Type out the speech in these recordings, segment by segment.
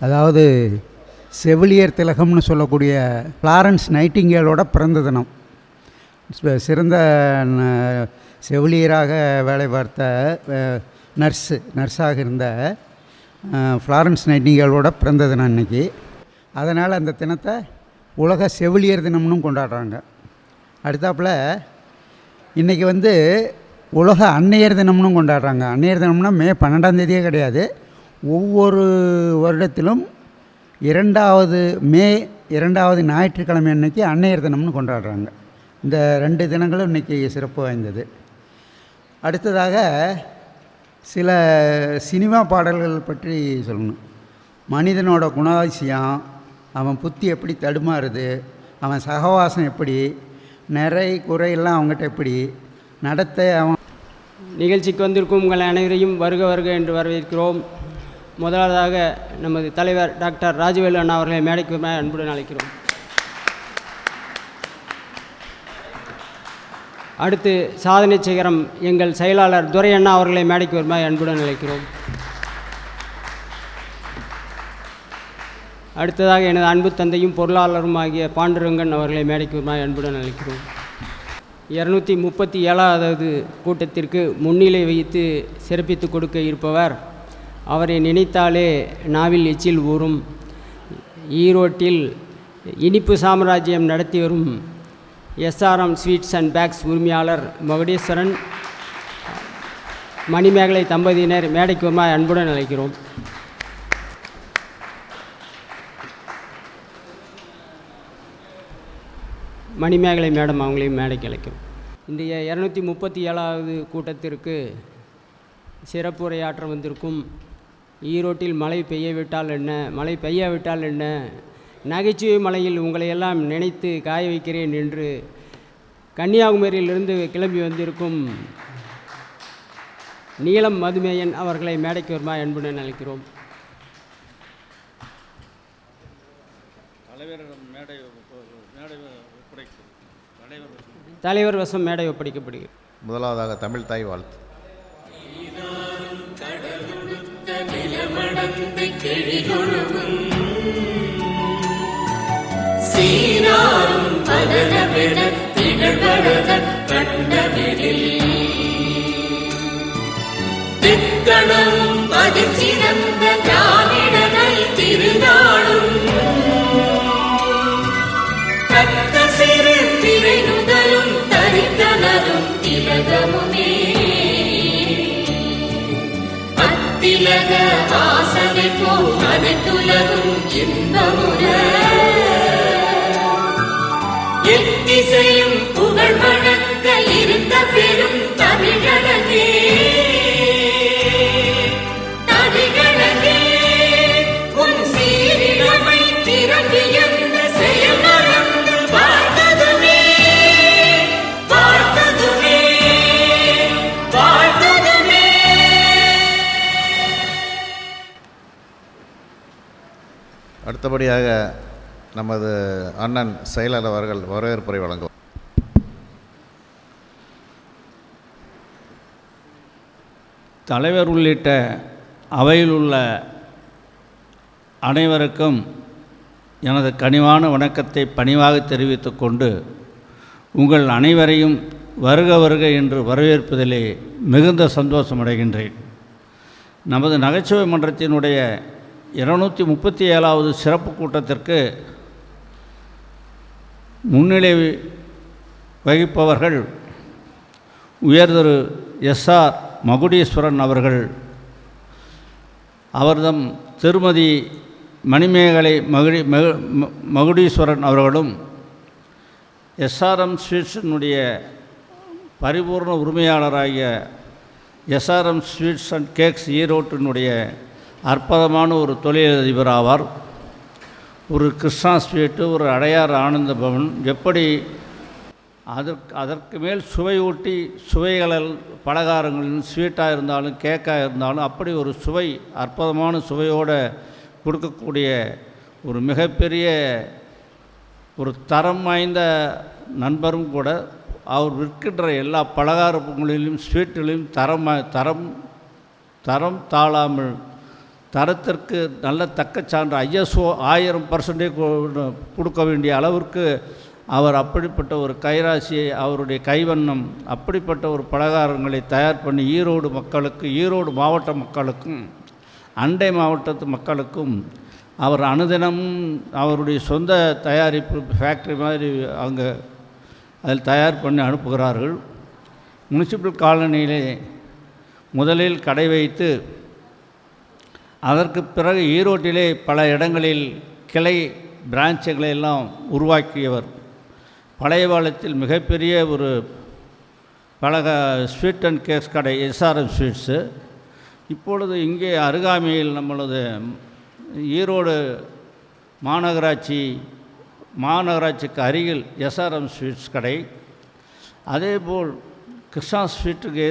அதாவது செவிலியர் திலகம்னு சொல்லக்கூடிய ஃப்ளாரன்ஸ் நைட்டிங்கேலோட பிறந்த தினம். சிறந்த செவிலியராக வேலை பார்த்த நர்ஸாக இருந்த ஃப்ளாரன்ஸ் நைட்டிங்கேலோட பிறந்த தினம் இன்றைக்கி. அதனால் அந்த தினத்தை உலக செவிலியர் தினம்னு கொண்டாடுறாங்க. அடுத்தாப்பில் இன்றைக்கி உலக அன்னையர் தினம்னு கொண்டாடுறாங்க. அன்னையர் தினம்னா மே 12 கிடையாது. ஒவ்வொரு வருடத்திலும் மே 2வது ஞாயிற்றுக்கிழமை அன்னைக்கு அன்னையர் தினம்னு கொண்டாடுறாங்க. இந்த 2 தினங்களும் இன்றைக்கி சிறப்பு வாய்ந்தது. அடுத்ததாக சில சினிமா பாடல்கள் பற்றி சொல்லணும். மனிதனோட குணாதிசயம், அவன் புத்தி எப்படி தடுமாறுது, அவன் சகவாசம் எப்படி, நிறை குறையெல்லாம் அவங்ககிட்ட எப்படி நடத்த. அவன் நிகழ்ச்சிக்கு வந்திருக்கும் உங்கள் அனைவரையும் வருக வருக என்று வரவேற்கிறோம். முதலாவதாக நமது தலைவர் டாக்டர் ராஜவேலு அண்ணா அவர்களை மேடைக்கு அன்புடன் அழைக்கிறோம். அடுத்து சாதனை சிகரம் எங்கள் செயலாளர் துரை அண்ணா அவர்களை மேடைக்கு வருமாறு அன்புடன் அழைக்கிறோம். அடுத்ததாக எனது அன்பு தந்தையும் பொருளாளரும் ஆகிய பாண்டுரங்கன் அவர்களை மேடைக்கு வருமாறு அன்புடன் அழைக்கிறோம். 237வது கூட்டத்திற்கு முன்னிலை வைத்து சிறப்பித்து கொடுக்க இருப்பவர், அவரை நினைத்தாலே நாவில் எச்சில் ஊறும், ஈரோட்டில் இனிப்பு சாம்ராஜ்யம் நடத்தி வரும் SRM ஸ்வீட்ஸ் அண்ட் பேக்ஸ் உரிமையாளர் மகுடீஸ்வரன் மணிமேகலை தம்பதியினர் மேடைக்கு வருமாறு அன்புடன் அழைக்கிறோம். மணிமேகலை மேடம் அவங்களையும் மேடைக்கு அழைக்கிறோம். இன்றைய 237வது கூட்டத்திற்கு சிறப்புரையாற்ற வந்திருக்கும் ஈரோட்டில் மழை பெய்யவிட்டால் என்ன, மழை பெய்யாவிட்டால் என்ன, நகைச்சுவை மலையில் உங்களையெல்லாம் நினைத்து காய வைக்கிறேன் என்று கன்னியாகுமரியிலிருந்து கிளம்பி வந்திருக்கும் நீலம் மதுமேயன் அவர்களை மேடைக்கு வருமாறு அன்புடன் அழைக்கிறோம். தலைவர் வசம் மேடை ஒப்படைக்கப்படுகிறது. முதலாவதாக தமிழ் தாய் வாழ்த்து. சீனாரும் பதனமென திகழ்வரத கண்டமெனில் திக்கணமும் அதில் சிறந்த திராவிடர்கள் திருநாளும் தக்க சிறு திரை நுதலும் தரித்தனரும் திலகமுமே அத்திலக வாசனை போல் அனைத்துலகும் இன்பமுற எத்திசையும் புகழ் வணக்க இருந்த பெரும் தமிழனே தமிழனே உன் சீரிழமை திறந்து எந்த செயல் மறந்து வாழ்த்ததுமே வாழ்த்ததுமே வாழ்த்ததுமே. அடுத்தபடியாக நமது அண்ணன் செயலாளர் அவர்கள் வரவேற்புரை வழங்குவார். தலைவர் உள்ளிட்ட அவையில் உள்ள அனைவருக்கும் எனது கனிவான வணக்கத்தை பணிவாக தெரிவித்து கொண்டு உங்கள் அனைவரையும் வருக வருக என்று வரவேற்பதிலே மிகுந்த சந்தோஷம் அடைகின்றேன். நமது நகைச்சுவை மன்றத்தினுடைய 237வது சிறப்பு கூட்டத்திற்கு முன்னிலை வகிப்பவர்கள் உயர்திரு SR மகுடீஸ்வரன் அவர்கள், அவர்தம் திருமதி மணிமேகலை மகுடீஸ்வரன் அவர்களும் SRM ஸ்வீட்ஸினுடைய பரிபூர்ண உரிமையாளராகிய SRM ஸ்வீட்ஸ் அண்ட் கேக்ஸ் ஈரோட்டினுடைய அற்புதமான ஒரு தொழிலதிபர் ஆவார். ஒரு கிருஷ்ணா ஸ்வீட்டு, ஒரு அடையார் ஆனந்த பவன், எப்படி அதற்கு மேல் சுவையூட்டி சுவைகளில் பலகாரங்கள் ஸ்வீட்டாக இருந்தாலும் கேக்காக இருந்தாலும் அப்படி ஒரு சுவை, அற்புதமான சுவையோடு கொடுக்கக்கூடிய ஒரு மிகப்பெரிய ஒரு தரம் வாய்ந்த நண்பரும் கூட. அவர் விற்கின்ற எல்லா பலகாரங்களிலும் ஸ்வீட்டிலும் தரம் தாழாமல் தரத்திற்கு நல்ல தக்கச்சான்று ISO 1000% கொடுக்க வேண்டிய அளவிற்கு அவர் அப்படிப்பட்ட ஒரு கைராசியை, அவருடைய கைவண்ணம், அப்படிப்பட்ட ஒரு பலகாரங்களை தயார் பண்ணி ஈரோடு மக்களுக்கு, ஈரோடு மாவட்ட மக்களுக்கும் அண்டை மாவட்டத்து மக்களுக்கும் அவர் அனுதினமும் அவருடைய சொந்த தயாரிப்பு ஃபேக்ட்ரி மாதிரி அங்கே அதில் தயார் பண்ணி அனுப்புகிறார்கள். முனிசிபல் காலனியிலே முதலில் கடை வைத்து அதற்கு பிறகு ஈரோட்டிலே பல இடங்களில் கிளை பிரான்ச்சுகளை எல்லாம் உருவாக்கியவர். பழைய காலத்தில் மிகப்பெரிய ஒரு ஸ்வீட் அண்ட் கேக்ஸ் கடை SRM ஸ்வீட்ஸு. இப்பொழுது இங்கே அருகாமையில் நம்மளது ஈரோடு மாநகராட்சிக்கு அருகில் SRM ஸ்வீட்ஸ் கடை. அதேபோல் கிருஷ்ணா ஸ்வீட்டுக்கு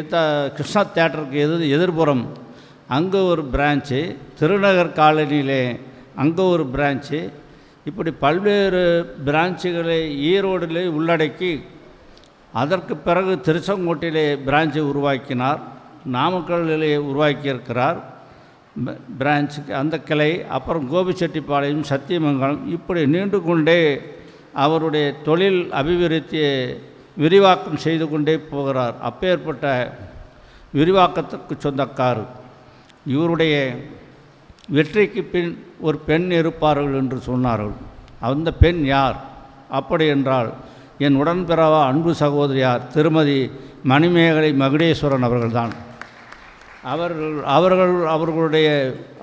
கிருஷ்ணா தேட்டருக்கு எதிர்புறம் அங்கே ஒரு பிரான்ச்சு, திருநகர் காலனியிலே அங்கே ஒரு பிரான்ச்சு, இப்படி பல்வேறு பிரான்ச்சுகளை ஈரோடிலே உள்ளடக்கி அதற்கு பிறகு திருச்செங்கோட்டிலே பிரான்ச்சை உருவாக்கினார். நாமக்கல்லிலே உருவாக்கியிருக்கிறார் பிரான்ச்சுக்கு அந்த கிளை. அப்புறம் கோபிச்செட்டிப்பாளையம், சத்தியமங்கலம், இப்படி நீண்டு கொண்டே அவருடைய தொழில் அபிவிருத்தியை விரிவாக்கம் செய்து கொண்டே போகிறார். அப்பேற்பட்ட விரிவாக்கத்திற்கு சொந்தக்கார். இவருடைய வெற்றிக்கு பின் ஒரு பெண் இருப்பார்கள் என்று சொன்னார்கள். அந்த பெண் யார் அப்படி என்றால் என் உடன்பிறவா அன்பு சகோதரியார் திருமதி மணிமேகலை மகுடேஸ்வரன் அவர்கள்தான்.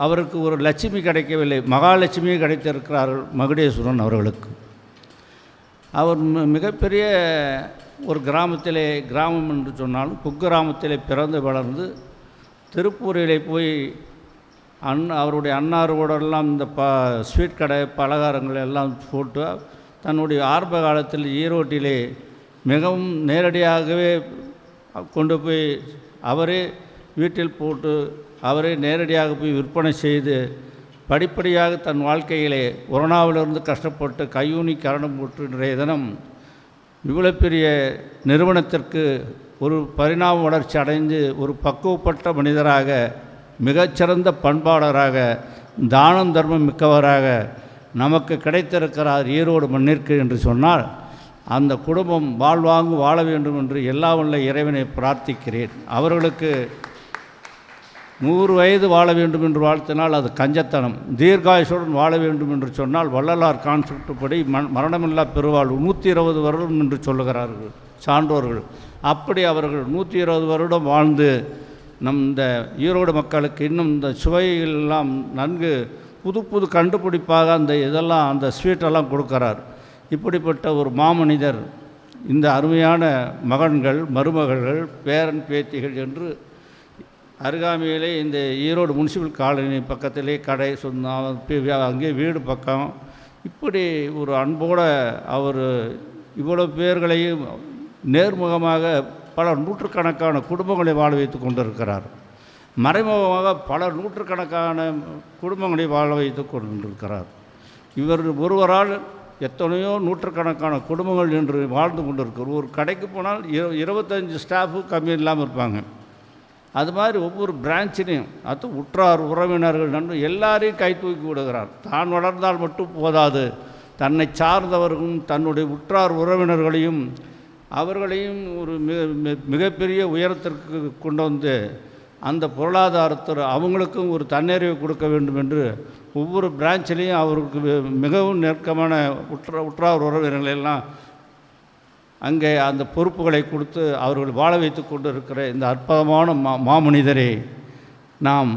அவருக்கு ஒரு லட்சுமி கிடைக்கவில்லை, மகாலட்சுமியே கிடைத்திருக்கிறார்கள் மகுடேஸ்வரன் அவர்களுக்கு. அவர் மிகப்பெரிய ஒரு கிராமம் என்று சொன்னாலும் குக்கிராமத்திலே பிறந்து வளர்ந்து திருப்பூரிலே போய் அவருடைய அன்னாரோடெல்லாம் இந்த ஸ்வீட் கடை பலகாரங்கள் எல்லாம் போட்டு தன்னுடைய ஆரம்ப காலத்தில் ஈரோட்டிலே மிகவும் நேரடியாகவே கொண்டு போய் அவரே வீட்டில் போட்டு அவரே நேரடியாக போய் விற்பனை செய்து படிப்படியாக தன் வாழ்க்கையிலே கொரோனாவிலிருந்து கஷ்டப்பட்டு கையூனி கரணம் போட்டு இன்றைய தினம் இவ்வளோ பெரிய நிறுவனத்திற்கு ஒரு பரிணாம வளர்ச்சி அடைந்து ஒரு பக்குவப்பட்ட மனிதராக, மிகச்சிறந்த பண்பாளராக, தானம் தர்மம் மிக்கவராக நமக்கு கிடைத்திருக்கிறார் ஈரோடு மண்ணிற்கு என்று சொன்னால் அந்த குடும்பம் வாழ்வாங்கு வாழ வேண்டும் என்று எல்லாம் வல்ல இறைவனை பிரார்த்திக்கிறேன். அவர்களுக்கு 100 வயது வாழ வேண்டும் என்று வாழ்த்தினால் அது கஞ்சத்தனம். தீர்காயுசுடன் வாழ வேண்டும் என்று சொன்னால் வள்ளலார் கான்செப்ட் படி மரணமில்லா பெருவாழ்வு 120 வருடம் என்று சொல்லுகிறார்கள் சான்றோர்கள். அப்படி அவர்கள் 120 வருடம் வாழ்ந்து இந்த ஈரோடு மக்களுக்கு இன்னும் இந்த சுவையெல்லாம் நன்கு புது கண்டுபிடிப்பாக அந்த ஸ்வீட்டெல்லாம் கொடுக்கிறார். இப்படிப்பட்ட ஒரு மாமனிதர் இந்த அருமையான மகன்கள், மருமகள்கள், பேரன் பேத்திகள் என்று அருகாமையிலே இந்த ஈரோடு முனிசிபல் காலனி பக்கத்திலே கடை அங்கே வீடு பக்கம் இப்படி ஒரு அன்போடு அவர் இவ்வளோ பேர்களையும் நேர்முகமாக பல நூற்றுக்கணக்கான குடும்பங்களை வாழ வைத்து கொண்டிருக்கிறார். மறைமுகமாக பல நூற்றுக்கணக்கான குடும்பங்களை வாழ வைத்து கொண்டிருக்கிறார். இவர் ஒருவரால் எத்தனையோ நூற்றுக்கணக்கான குடும்பங்கள் என்று வாழ்ந்து கொண்டிருக்கிறார். ஒரு கடைக்கு போனால் 25 ஸ்டாஃபு கம்மி இல்லாமல் இருப்பாங்க. அது மாதிரி ஒவ்வொரு பிரான்ச்சிலையும் அது உற்றார் உறவினர்கள் நண்பர் எல்லாரையும் கை தூக்கி விடுகிறார். தான் வளர்ந்தால் மட்டும் போதாது, தன்னை சார்ந்தவர்களும் தன்னுடைய உற்றார் உறவினர்களையும் அவர்களையும் ஒரு மிகப்பெரிய உயரத்திற்கு கொண்டு வந்து அந்த பொருளாதாரத்தில் அவங்களுக்கும் ஒரு தன்னறிவை கொடுக்க வேண்டும் என்று ஒவ்வொரு பிரான்ச்சிலையும் அவருக்கு மிகவும் நெருக்கமான உற்றார் உறவினர்களெல்லாம் அங்கே அந்த பொறுப்புகளை கொடுத்து அவர்கள் வாழ வைத்து கொண்டு இருக்கிற இந்த அற்புதமான மாமனிதரை நாம்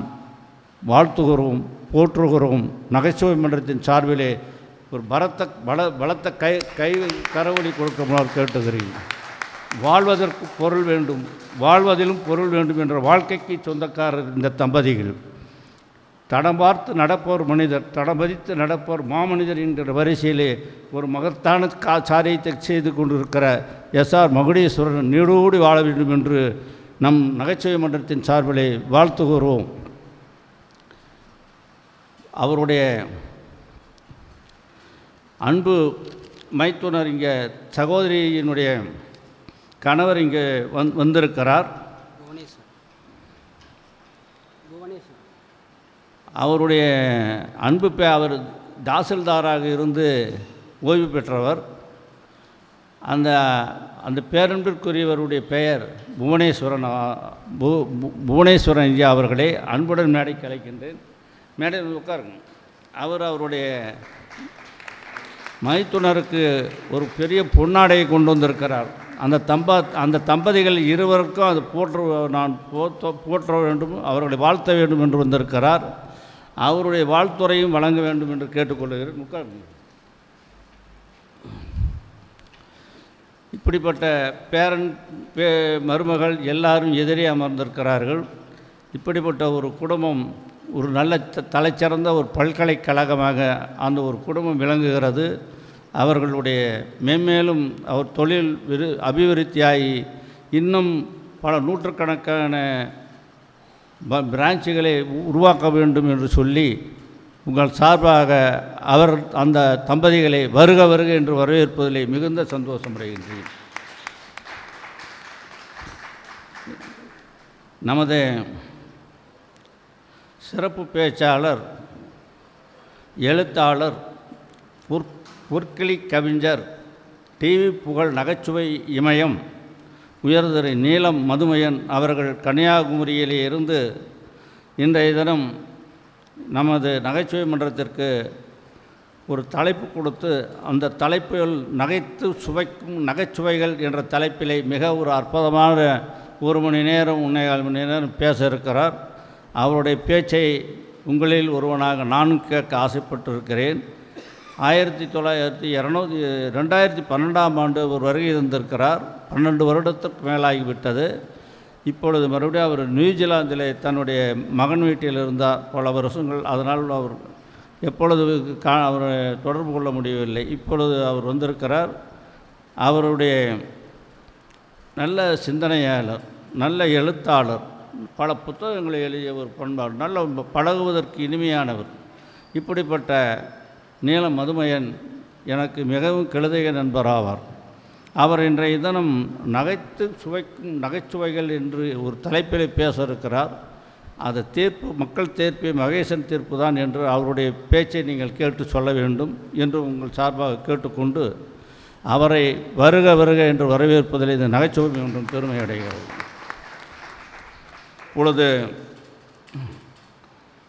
வாழ்த்துகிறோம், போற்றுகிறோம். நகைச்சுவை மன்றத்தின் சார்பிலே ஒரு பலத்த கை கரவொலி கொடுக்குமாறு கேட்டுகிறேன். வாழ்வதற்கு பொருள் வேண்டும், வாழ்வதிலும் பொருள் வேண்டும் என்ற வாழ்க்கைக்கு சொந்தக்காரர் இந்த தம்பதிகள். தடம் பார்த்து நடப்போர் மனிதர், தடமதித்து நடப்போர் மாமனிதர் என்கிற வரிசையிலே ஒரு மகத்தான சாரியத்தை செய்து கொண்டிருக்கிற SR மகுடேஸ்வரன் நீடோடி வாழ வேண்டும் என்று நம் நகைச்சுவை மன்றத்தின் சார்பிலே வாழ்த்துகிறோம். அவருடைய அன்பு மைத்துனர் இங்கே சகோதரியினுடைய கணவர் இங்கே வந்திருக்கிறார். அவருடைய அவர் தாசில்தாராக இருந்து ஓய்வு பெற்றவர். அந்த பேரன்பிற்குரியவருடைய பெயர் புவனேஸ்வரன் ஐயா அவர்களே அன்புடன் மேடைக்கு அழைக்கின்றேன். மேடையில் உட்காருங்க. அவருடைய மைத்துனருக்கு ஒரு பெரிய பொன்னாடையை கொண்டு வந்திருக்கிறார். அந்த தம்பதிகள் இருவருக்கும் அது போற்ற வேண்டும், அவர்களை வாழ்த்த வேண்டும் என்று வந்திருக்கிறார். அவருடைய வாழ்த்துறையும் வழங்க வேண்டும் என்று கேட்டுக்கொள்கிறேன். உட்காருங்க. இப்படிப்பட்ட மருமகள் எல்லாரும் எதிரே அமர்ந்திருக்கிறார்கள். இப்படிப்பட்ட ஒரு குடும்பம் ஒரு நல்ல தலைச்சிறந்த ஒரு பல்கலைக்கழகமாக அந்த ஒரு குடும்பம் விளங்குகிறது. அவர்களுடைய மேன்மேலும் அவர் தொழில் அபிவிருத்தியாகி இன்னும் பல நூற்றுக்கணக்கான பிரான்ச்சுகளை உருவாக்க வேண்டும் என்று சொல்லி உங்கள் சார்பாக அந்த தம்பதிகளை வருக வருக என்று வரவேற்பதிலே மிகுந்த சந்தோஷமடைகின்றேன். நமது சிறப்பு பேச்சாளர், எழுத்தாளர், பொற்கிளி கவிஞர், டிவி புகழ் நகைச்சுவை இமயம் உயர்திரு நீலம் மதுமையன் அவர்கள் கன்னியாகுமரியிலே இருந்து இன்றைய தினம் நமது நகைச்சுவை மன்றத்திற்கு ஒரு தலைப்பு கொடுத்து அந்த தலைப்புகள் நகைத்து சுவைக்கும் நகைச்சுவைகள் என்ற தலைப்பிலே மிக ஒரு அற்புதமான 1 மணி நேரம் 1.25 மணி நேரம் பேச இருக்கிறார். அவருடைய பேச்சை உங்களில் ஒருவனாக நானும் கேட்க ஆசைப்பட்டிருக்கிறேன். 2012ஆம் ஆண்டு ஒரு வருகை தந்திருக்கிறார். 12 வருடத்திற்கு மேலாகிவிட்டது. இப்பொழுது மறுபடியும் அவர் நியூசிலாந்தில் தன்னுடைய மகன் வீட்டில் இருந்தார் பல வருஷங்கள். அதனால் அவர் எப்பொழுது அவரை தொடர்பு கொள்ள முடியவில்லை. இப்பொழுது அவர் வந்திருக்கிறார். அவருடைய நல்ல சிந்தனையாளர், நல்ல எழுத்தாளர், பல புத்தகங்களை எழுதிய ஒரு பண்பாளர், நல்ல பழகுவதற்கு இனிமையானவர். இப்படிப்பட்ட நீலம் மதுமையன் எனக்கு மிகவும் கெழுதிய நண்பராவார். அவர் இன்றைய தினம் நகைத்து சுவைக்கும் நகைச்சுவைகள் என்று ஒரு தலைப்பில் பேச இருக்கிறார். அது மக்கள் தீர்ப்பு மகேசன் தீர்ப்பு தான் என்று அவருடைய பேச்சை நீங்கள் கேட்டு சொல்ல வேண்டும் என்று உங்கள் சார்பாக கேட்டுக்கொண்டு அவரை வருக வருக என்று வரவேற்பதில் இந்த நகைச்சுவை ஒன்றும் பெருமை அடைகிறது. இப்பொழுது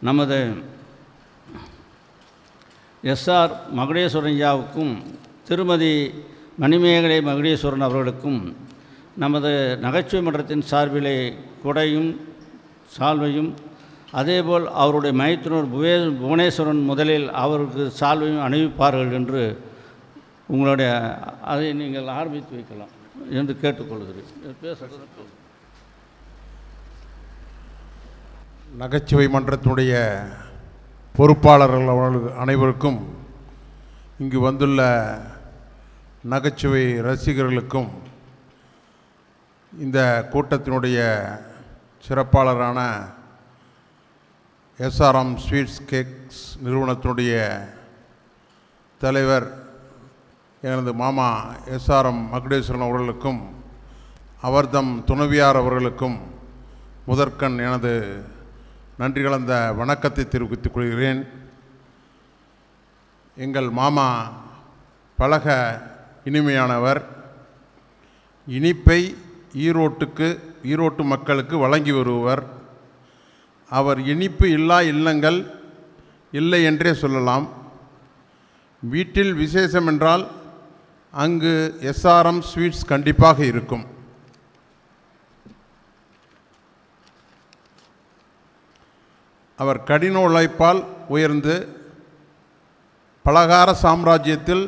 நமது எஸ்ஆர் மகுடேஸ்வரன் ஐயாவுக்கும் திருமதி மணிமேகலை மகுடேஸ்வரன் அவர்களுக்கும் நமது நகைச்சுவை மன்றத்தின் சார்பிலே கொடையும் சால்வையும், அதேபோல் அவருடைய மைத்துனர் புவனேஸ்வரன் முதலில் அவருக்கு சால்வையும் அணிவிப்பார்கள் என்று உங்களுடைய அதை நீங்கள் ஆரம்பித்து வைக்கலாம் என்று கேட்டுக்கொள்கிறேன். பேசுகிறது நகைச்சுவை மன்றத்தினுடைய பொறுப்பாளர்கள் அவர்கள் அனைவருக்கும், இங்கு வந்துள்ள நகைச்சுவை ரசிகர்களுக்கும், இந்த கூட்டத்தினுடைய சிறப்பாளரான எஸ்ஆர்எம் ஸ்வீட்ஸ் கேக்ஸ் நிறுவனத்தினுடைய தலைவர் எனது மாமா எஸ்ஆர்எம் மகுடேஸ்வரன் அவர்களுக்கும் அவர்தம் துணைவியார் அவர்களுக்கும் முதற்கண் எனது நன்றி கலந்த வணக்கத்தை தெரிவித்துக் கொள்கிறேன். எங்கள் மாமா பழக இனிமையானவர். இனிப்பை ஈரோட்டு மக்களுக்கு வழங்கி வருபவர். அவர் இனிப்பு இல்லா இல்லங்கள் இல்லை என்றே சொல்லலாம். வீட்டில் விசேஷம் என்றால் அங்கு எஸ்ஆர்எம் ஸ்வீட்ஸ் கண்டிப்பாக இருக்கும். அவர் கடின உழைப்பால் உயர்ந்து பலகார சாம்ராஜ்யத்தில்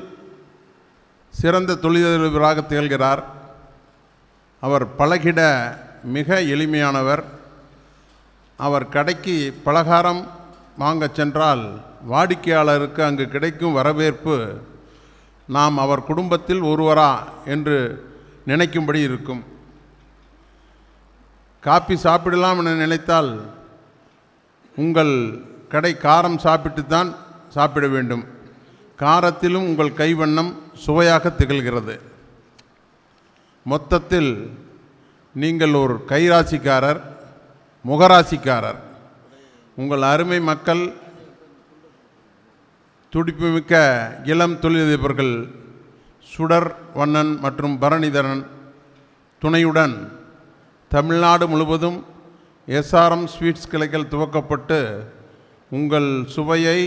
சிறந்த தொழிலதிபராக திகழ்கிறார். அவர் பழகிட மிக எளிமையானவர். அவர் கடைக்கு பலகாரம் வாங்க சென்றால் வாடிக்கையாளருக்கு அங்கு கிடைக்கும் வரவேற்பு நாம் அவர் குடும்பத்தில் ஒருவரா என்று நினைக்கும்படி இருக்கும். காப்பி சாப்பிடலாம் என நினைத்தால் உங்கள் கடை காரம் சாப்பிட்டு தான் சாப்பிட வேண்டும். காரத்திலும் உங்கள் கைவண்ணம் சுவையாக திகழ்கிறது. மொத்தத்தில் நீங்கள் ஒரு கைராசிக்காரர், முகராசிக்காரர். உங்கள் அருமை மக்கள், துடிப்புமிக்க இளம் தொழிலதிபர்கள் சுடர் வண்ணன் மற்றும் பரணிதரன் துணையுடன் தமிழ்நாடு முழுவதும் எஸ்ஆர்எம் ஸ்வீட்ஸ் கிளைகள் துவக்கப்பட்டு உங்கள் சுவையை,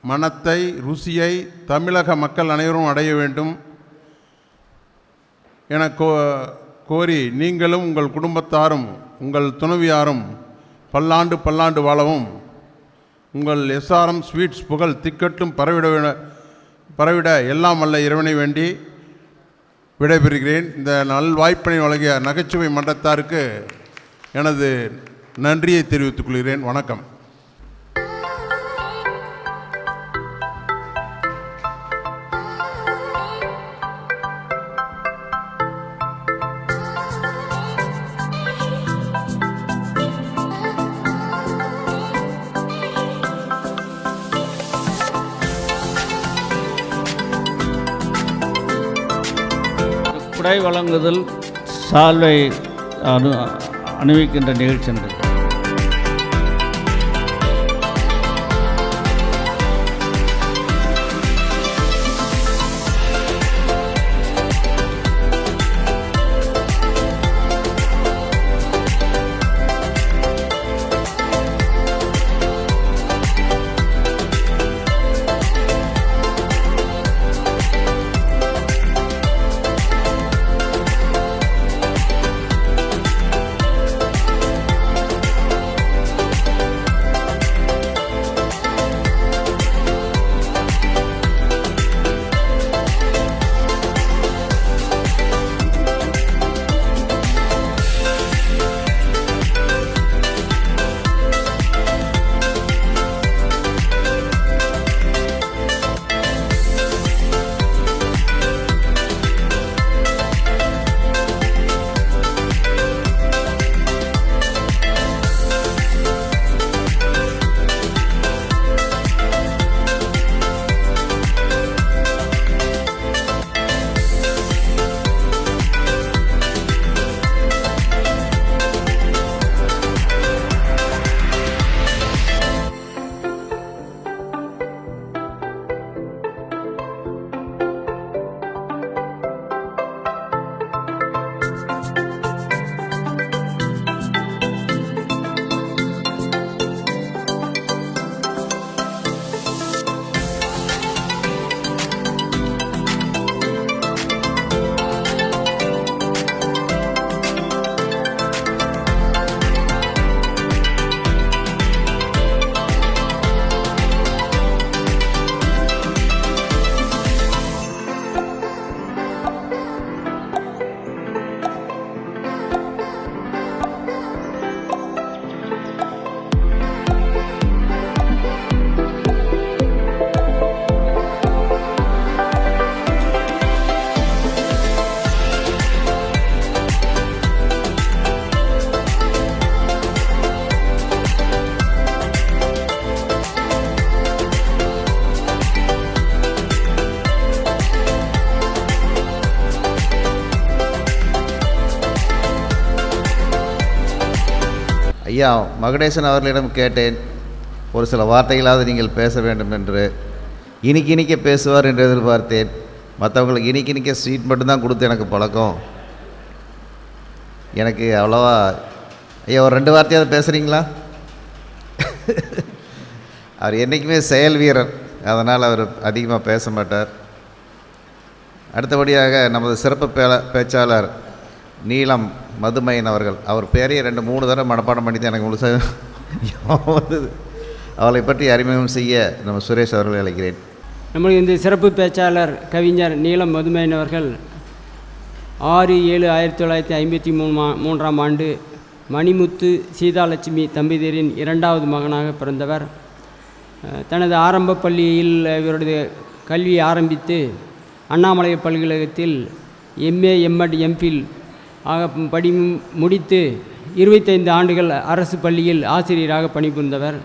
மனத்தை, ருசியை தமிழக மக்கள் அனைவரும் அடைய வேண்டும் என கோரி நீங்களும் உங்கள் குடும்பத்தாரும் உங்கள் துணைவியாரும் பல்லாண்டு வாழவும் உங்கள் எஸ்ஆர்எம் ஸ்வீட்ஸ் புகழ் திக்கட்டும் பரவிட எல்லாம் வல்ல இறைவனை வேண்டி விடைபெறுகிறேன். இந்த நல்வாய்ப்பினை வழங்கிய நகைச்சுவை மன்றத்தாருக்கு எனது நன்றியை தெரிவித்துக் கொள்கிறேன். வணக்கம். குடை வழங்குதல், சால்வை அணிவிக்கின்ற நிகழ்ச்சி என்று ஐயா மகுடேசன் அவர்களிடம் கேட்டேன், ஒரு சில வார்த்தைகளாவது நீங்கள் பேச வேண்டும் என்று. இனிக்க பேசுவார் என்று எதிர்பார்த்தேன். மற்றவங்களுக்கு இனிக்க ஸ்வீட் மட்டும்தான் கொடுத்து எனக்கு பழக்கம். எனக்கு அவ்வளோவா. ஐயா ஒரு 2 வார்த்தையாவது பேசுகிறீங்களா? அவர் என்றைக்குமே செயல் வீரர், அதனால் அவர் அதிகமாக பேச மாட்டார். அடுத்தபடியாக நமது சிறப்பு பேச்சாளர் நீலம் மதுமையன் அவர்கள். அவர் பேரையே 2-3 தடவை மனப்பாடம் பண்ணி தான் எனக்கு முழுசாக வந்தது. அவளை பற்றி அறிமுகம் செய்ய நம்ம சுரேஷ் அவர்களை அழைக்கிறேன். நம்முடைய இந்த சிறப்பு பேச்சாளர் கவிஞர் நீலம் மதுமையன் அவர்கள் 6/7/1953 ஆண்டு மணிமுத்து சீதாலட்சுமி தம்பதியரின் 2வது மகனாக பிறந்தவர். தனது ஆரம்ப பள்ளியில் இவருடைய கல்வியை ஆரம்பித்து அண்ணாமலை பல்கலைக்கழகத்தில் MA MEd MPhil ஆக முடித்து 25 ஆண்டுகள் அரசு பள்ளியில் ஆசிரியராக பணிபுரிந்தவர்.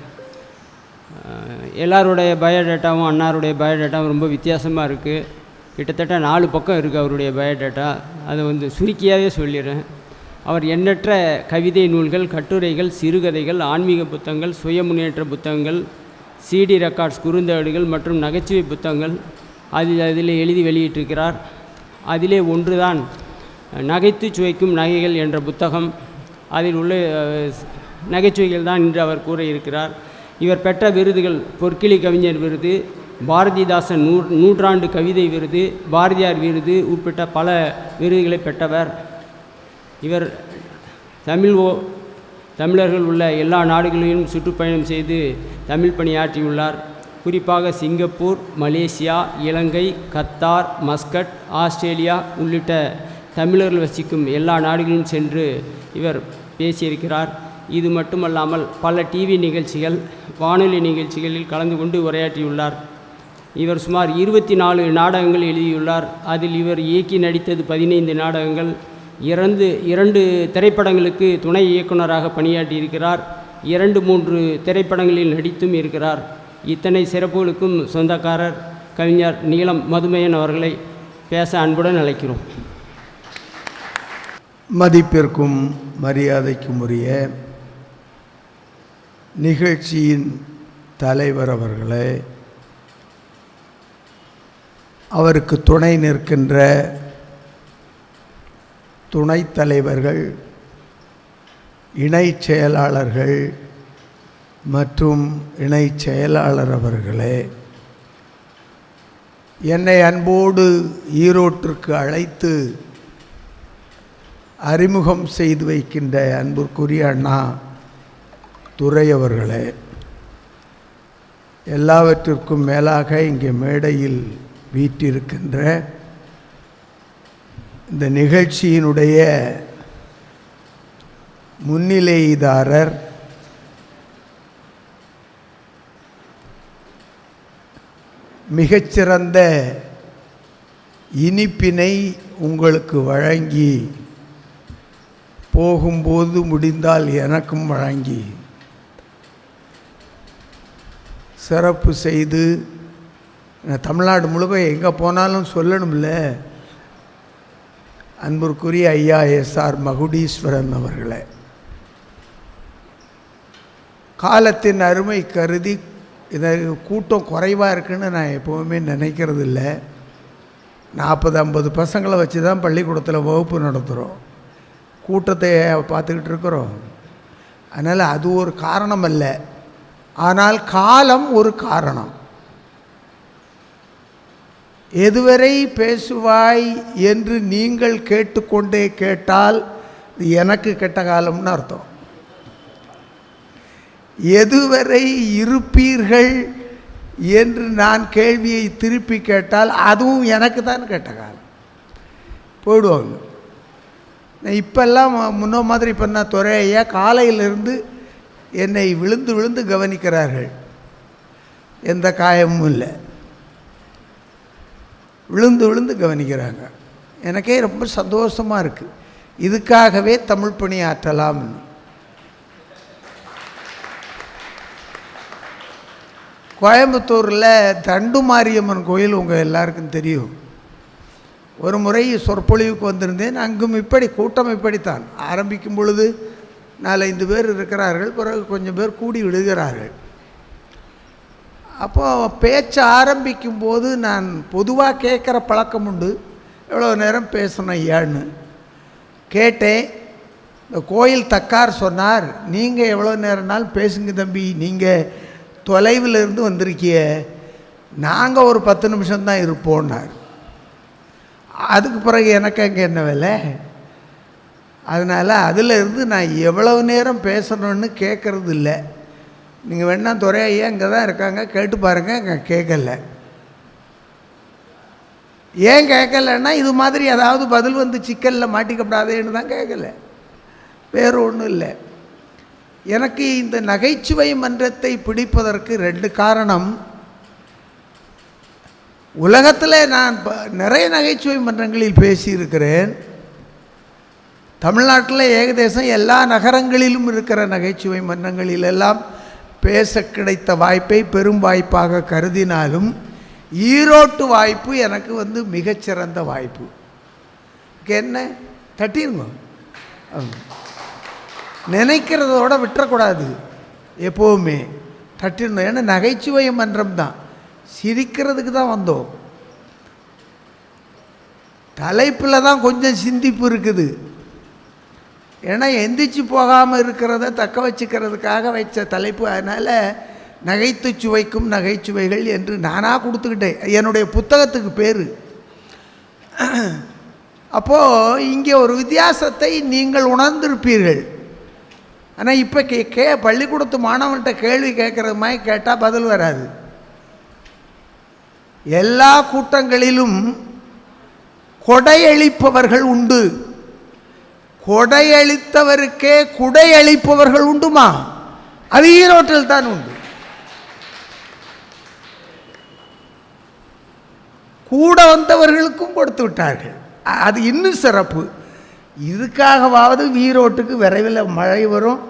எல்லாருடைய பயோடேட்டாவும் அன்னாருடைய பயோடேட்டாவும் ரொம்ப வித்தியாசமாக இருக்குது. கிட்டத்தட்ட 4 பக்கம் இருக்குது அவருடைய பயோடேட்டா. அதை சுருக்கியாகவே சொல்லிடுறேன். அவர் எண்ணற்ற கவிதை நூல்கள், கட்டுரைகள், சிறுகதைகள், ஆன்மீக புத்தகங்கள், சுய முன்னேற்ற புத்தகங்கள், சிடி ரெக்கார்ட்ஸ் குறுந்தேடுகள் மற்றும் நகைச்சுவை புத்தகங்கள் அதில் எழுதி வெளியிட்டிருக்கிறார். அதிலே ஒன்றுதான் நகைத்து சுவைக்கும் நகைகள் என்ற புத்தகம். அதில் உள்ள நகைச்சுவைகள் தான் இன்று அவர் கூற இருக்கிறார். இவர் பெற்ற விருதுகள் பொற்கிளி கவிஞர் விருது, பாரதிதாசன் நூற்றாண்டு கவிதை விருது, பாரதியார் விருது உட்பட்ட பல விருதுகளை பெற்றவர். இவர் தமிழர்கள் உள்ள எல்லா நாடுகளிலும் சுற்றுப்பயணம் செய்து தமிழ் பணியாற்றியுள்ளார். குறிப்பாக சிங்கப்பூர், மலேசியா, இலங்கை, கத்தார், மஸ்கட், ஆஸ்திரேலியா உள்ளிட்ட தமிழர்கள் வசிக்கும் எல்லா நாடுகளிலும் சென்று இவர் பேசியிருக்கிறார். இது மட்டுமல்லாமல் பல டிவி நிகழ்ச்சிகள், வானொலி நிகழ்ச்சிகளில் கலந்து கொண்டு உரையாற்றியுள்ளார். இவர் சுமார் 24 நாடகங்கள் எழுதியுள்ளார். அதில் இவர் இயக்கி நடித்தது 15 நாடகங்கள். 2 திரைப்படங்களுக்கு துணை இயக்குநராக பணியாற்றியிருக்கிறார். 2-3 திரைப்படங்களில் நடித்தும் இருக்கிறார். இத்தனை சிறப்புகளுக்கும் சொந்தக்காரர் கவிஞர் நீலம் மதுமையன் அவர்களை பேச அன்புடன் அழைக்கிறோம். மதிப்பிற்கும் மரியாதைக்கும் உரிய நிகழ்ச்சியின் தலைவர் அவர்களே, அவருக்கு துணை நிற்கின்ற துணைத் தலைவர்கள், இணைச் செயலாளர்கள் மற்றும் இணைச் செயலாளர் அவர்களே, என்னை அன்போடு ஈரோட்டிற்கு அழைத்து அறிமுகம் செய்து வைக்கின்ற அன்பிற்குரிய அண்ணா துரை அவர்களே, எல்லாவற்றிற்கும் மேலாக இங்கே மேடையில் வீற்றிருக்கின்ற இந்த நிகழ்ச்சியினுடைய முன்னிலைதாரர் மிகச்சிறந்த இனிப்பினை உங்களுக்கு வழங்கி போகும்போது முடிந்தால் எனக்கும் வழங்கி சிறப்பு செய்து தமிழ்நாடு முழுக்க எங்கே போனாலும் சொல்லணும்ல, அன்பிற்குரிய ஐயா எஸ்ஆர் மகுடீஸ்வரன் அவர்களே, காலத்தின் அருமை கருதி இதை கூட்டம் குறைவாக இருக்குன்னு நான் எப்போவுமே நினைக்கிறது இல்லை. 40-50 பசங்களை வச்சு தான் பள்ளிக்கூடத்தில் வகுப்பு நடத்துகிறோம், கூட்டத்தை பார்த்துக்கிட்டு இருக்கிறோம். அதனால் அது ஒரு காரணம் அல்ல, ஆனால் காலம் ஒரு காரணம். எதுவரை பேசுவாய் என்று நீங்கள் கேட்டுக்கொண்டே கேட்டால் எனக்கு கெட்ட காலம்னு அர்த்தம். எதுவரை இருப்பீர்கள் என்று நான் கேள்வியை திருப்பி கேட்டால் அதுவும் எனக்கு தான் கெட்ட காலம். போயிடுவாங்க. இப்பெல்லாம் முன்ன மாதிரி இப்போ நான் துறையா காலையிலிருந்து என்னை விழுந்து விழுந்து கவனிக்கிறார்கள். எந்த காயமும் இல்லை, விழுந்து விழுந்து கவனிக்கிறாங்க. எனக்கே ரொம்ப சந்தோஷமாக இருக்குது. இதுக்காகவே தமிழ் பணி ஆற்றலாம்னு. கோயம்புத்தூரில் தண்டு மாரியம்மன் கோயில் உங்கள் எல்லாருக்கும் தெரியும். ஒரு முறை சொற்பொழிவுக்கு வந்திருந்தேன். அங்கும் இப்படி கூட்டம் இப்படித்தான். ஆரம்பிக்கும் பொழுது 4-5 பேர் இருக்கிறார்கள், பிறகு கொஞ்சம் பேர் கூடி விடுகிறார்கள். அப்போது பேச்ச ஆரம்பிக்கும் போது நான் பொதுவாக கேட்குற பழக்கம் உண்டு, எவ்வளோ நேரம் பேசணும் ஐயான்னு கேட்டேன். இந்த கோயில் தக்கார் சொன்னார், நீங்கள் எவ்வளோ நேரம்னாலும் பேசுங்க தம்பி, நீங்கள் தொலைவில் இருந்து வந்திருக்கிய, நாங்கள் ஒரு 10 நிமிஷம்தான் இருப்போன்னார். அதுக்கு பிறகு எனக்கு அங்கே என்ன வேலை? அதனால் அதிலிருந்து நான் எவ்வளவு நேரம் பேசணுன்னு கேட்குறது இல்லை. நீங்கள் வேணா துறை ஐயா இங்கே தான் இருக்காங்க, கேட்டு பாருங்கள். அங்கே கேட்கல. ஏன் கேட்கலன்னா இது மாதிரி ஏதாவது பதில் வந்து சிக்கலில் மாட்டிக்கப்படாதேன்னு தான் கேட்கல, வேறு ஒன்றும் இல்லை. எனக்கு இந்த நகைச்சுவை மன்றத்தை பிடிப்பதற்கு 2 காரணம். உலகத்தில் நான் நிறைய நகைச்சுவை மன்றங்களில் பேசியிருக்கிறேன். தமிழ்நாட்டில் ஏகதேசம் எல்லா நகரங்களிலும் இருக்கிற நகைச்சுவை மன்றங்களிலெல்லாம் பேச கிடைத்த வாய்ப்பை பெரும் வாய்ப்பாக கருதினாலும் ஈரோட்டு வாய்ப்பு எனக்கு மிகச்சிறந்த வாய்ப்பு. என்ன தட்டிருங்க, நினைக்கிறதோட விட்டுறக்கூடாது, எப்போவுமே தட்டிடணும். ஏன்னா நகைச்சுவை மன்றம் தான், சிரிக்கிறதுக்கு தான் வந்தோம். தலைப்பில் தான் கொஞ்சம் சிந்திப்பு இருக்குது. ஏன்னா எந்திரிச்சு போகாமல் இருக்கிறத தக்க வச்சுக்கிறதுக்காக வச்ச தலைப்பு. அதனால் நகைத்துச்சுவைக்கும் நகைச்சுவைகள் என்று நானாக கொடுத்துக்கிட்டேன், என்னுடைய புத்தகத்துக்கு பேர். அப்போது இங்கே ஒரு வித்தியாசத்தை நீங்கள் உணர்ந்திருப்பீர்கள். ஆனால் இப்போ பள்ளிக்கூடத்து மாணவன்கிட்ட கேள்வி கேட்குறது மாதிரி கேட்டால் பதில் வராது. எல்லா கூட்டங்களிலும் கொடையளிப்பவர்கள் உண்டு, கொடையளித்தவருக்கே குடையளிப்பவர்கள் உண்டுமா? அது ஈரோட்டில் தான் உண்டு. கூட வந்தவர்களுக்கும் கொடுத்து விட்டார்கள், அது இன்னும் சிறப்பு. இதுக்காகவாவது ஈரோட்டுக்கு விரைவில் மழை வரும்.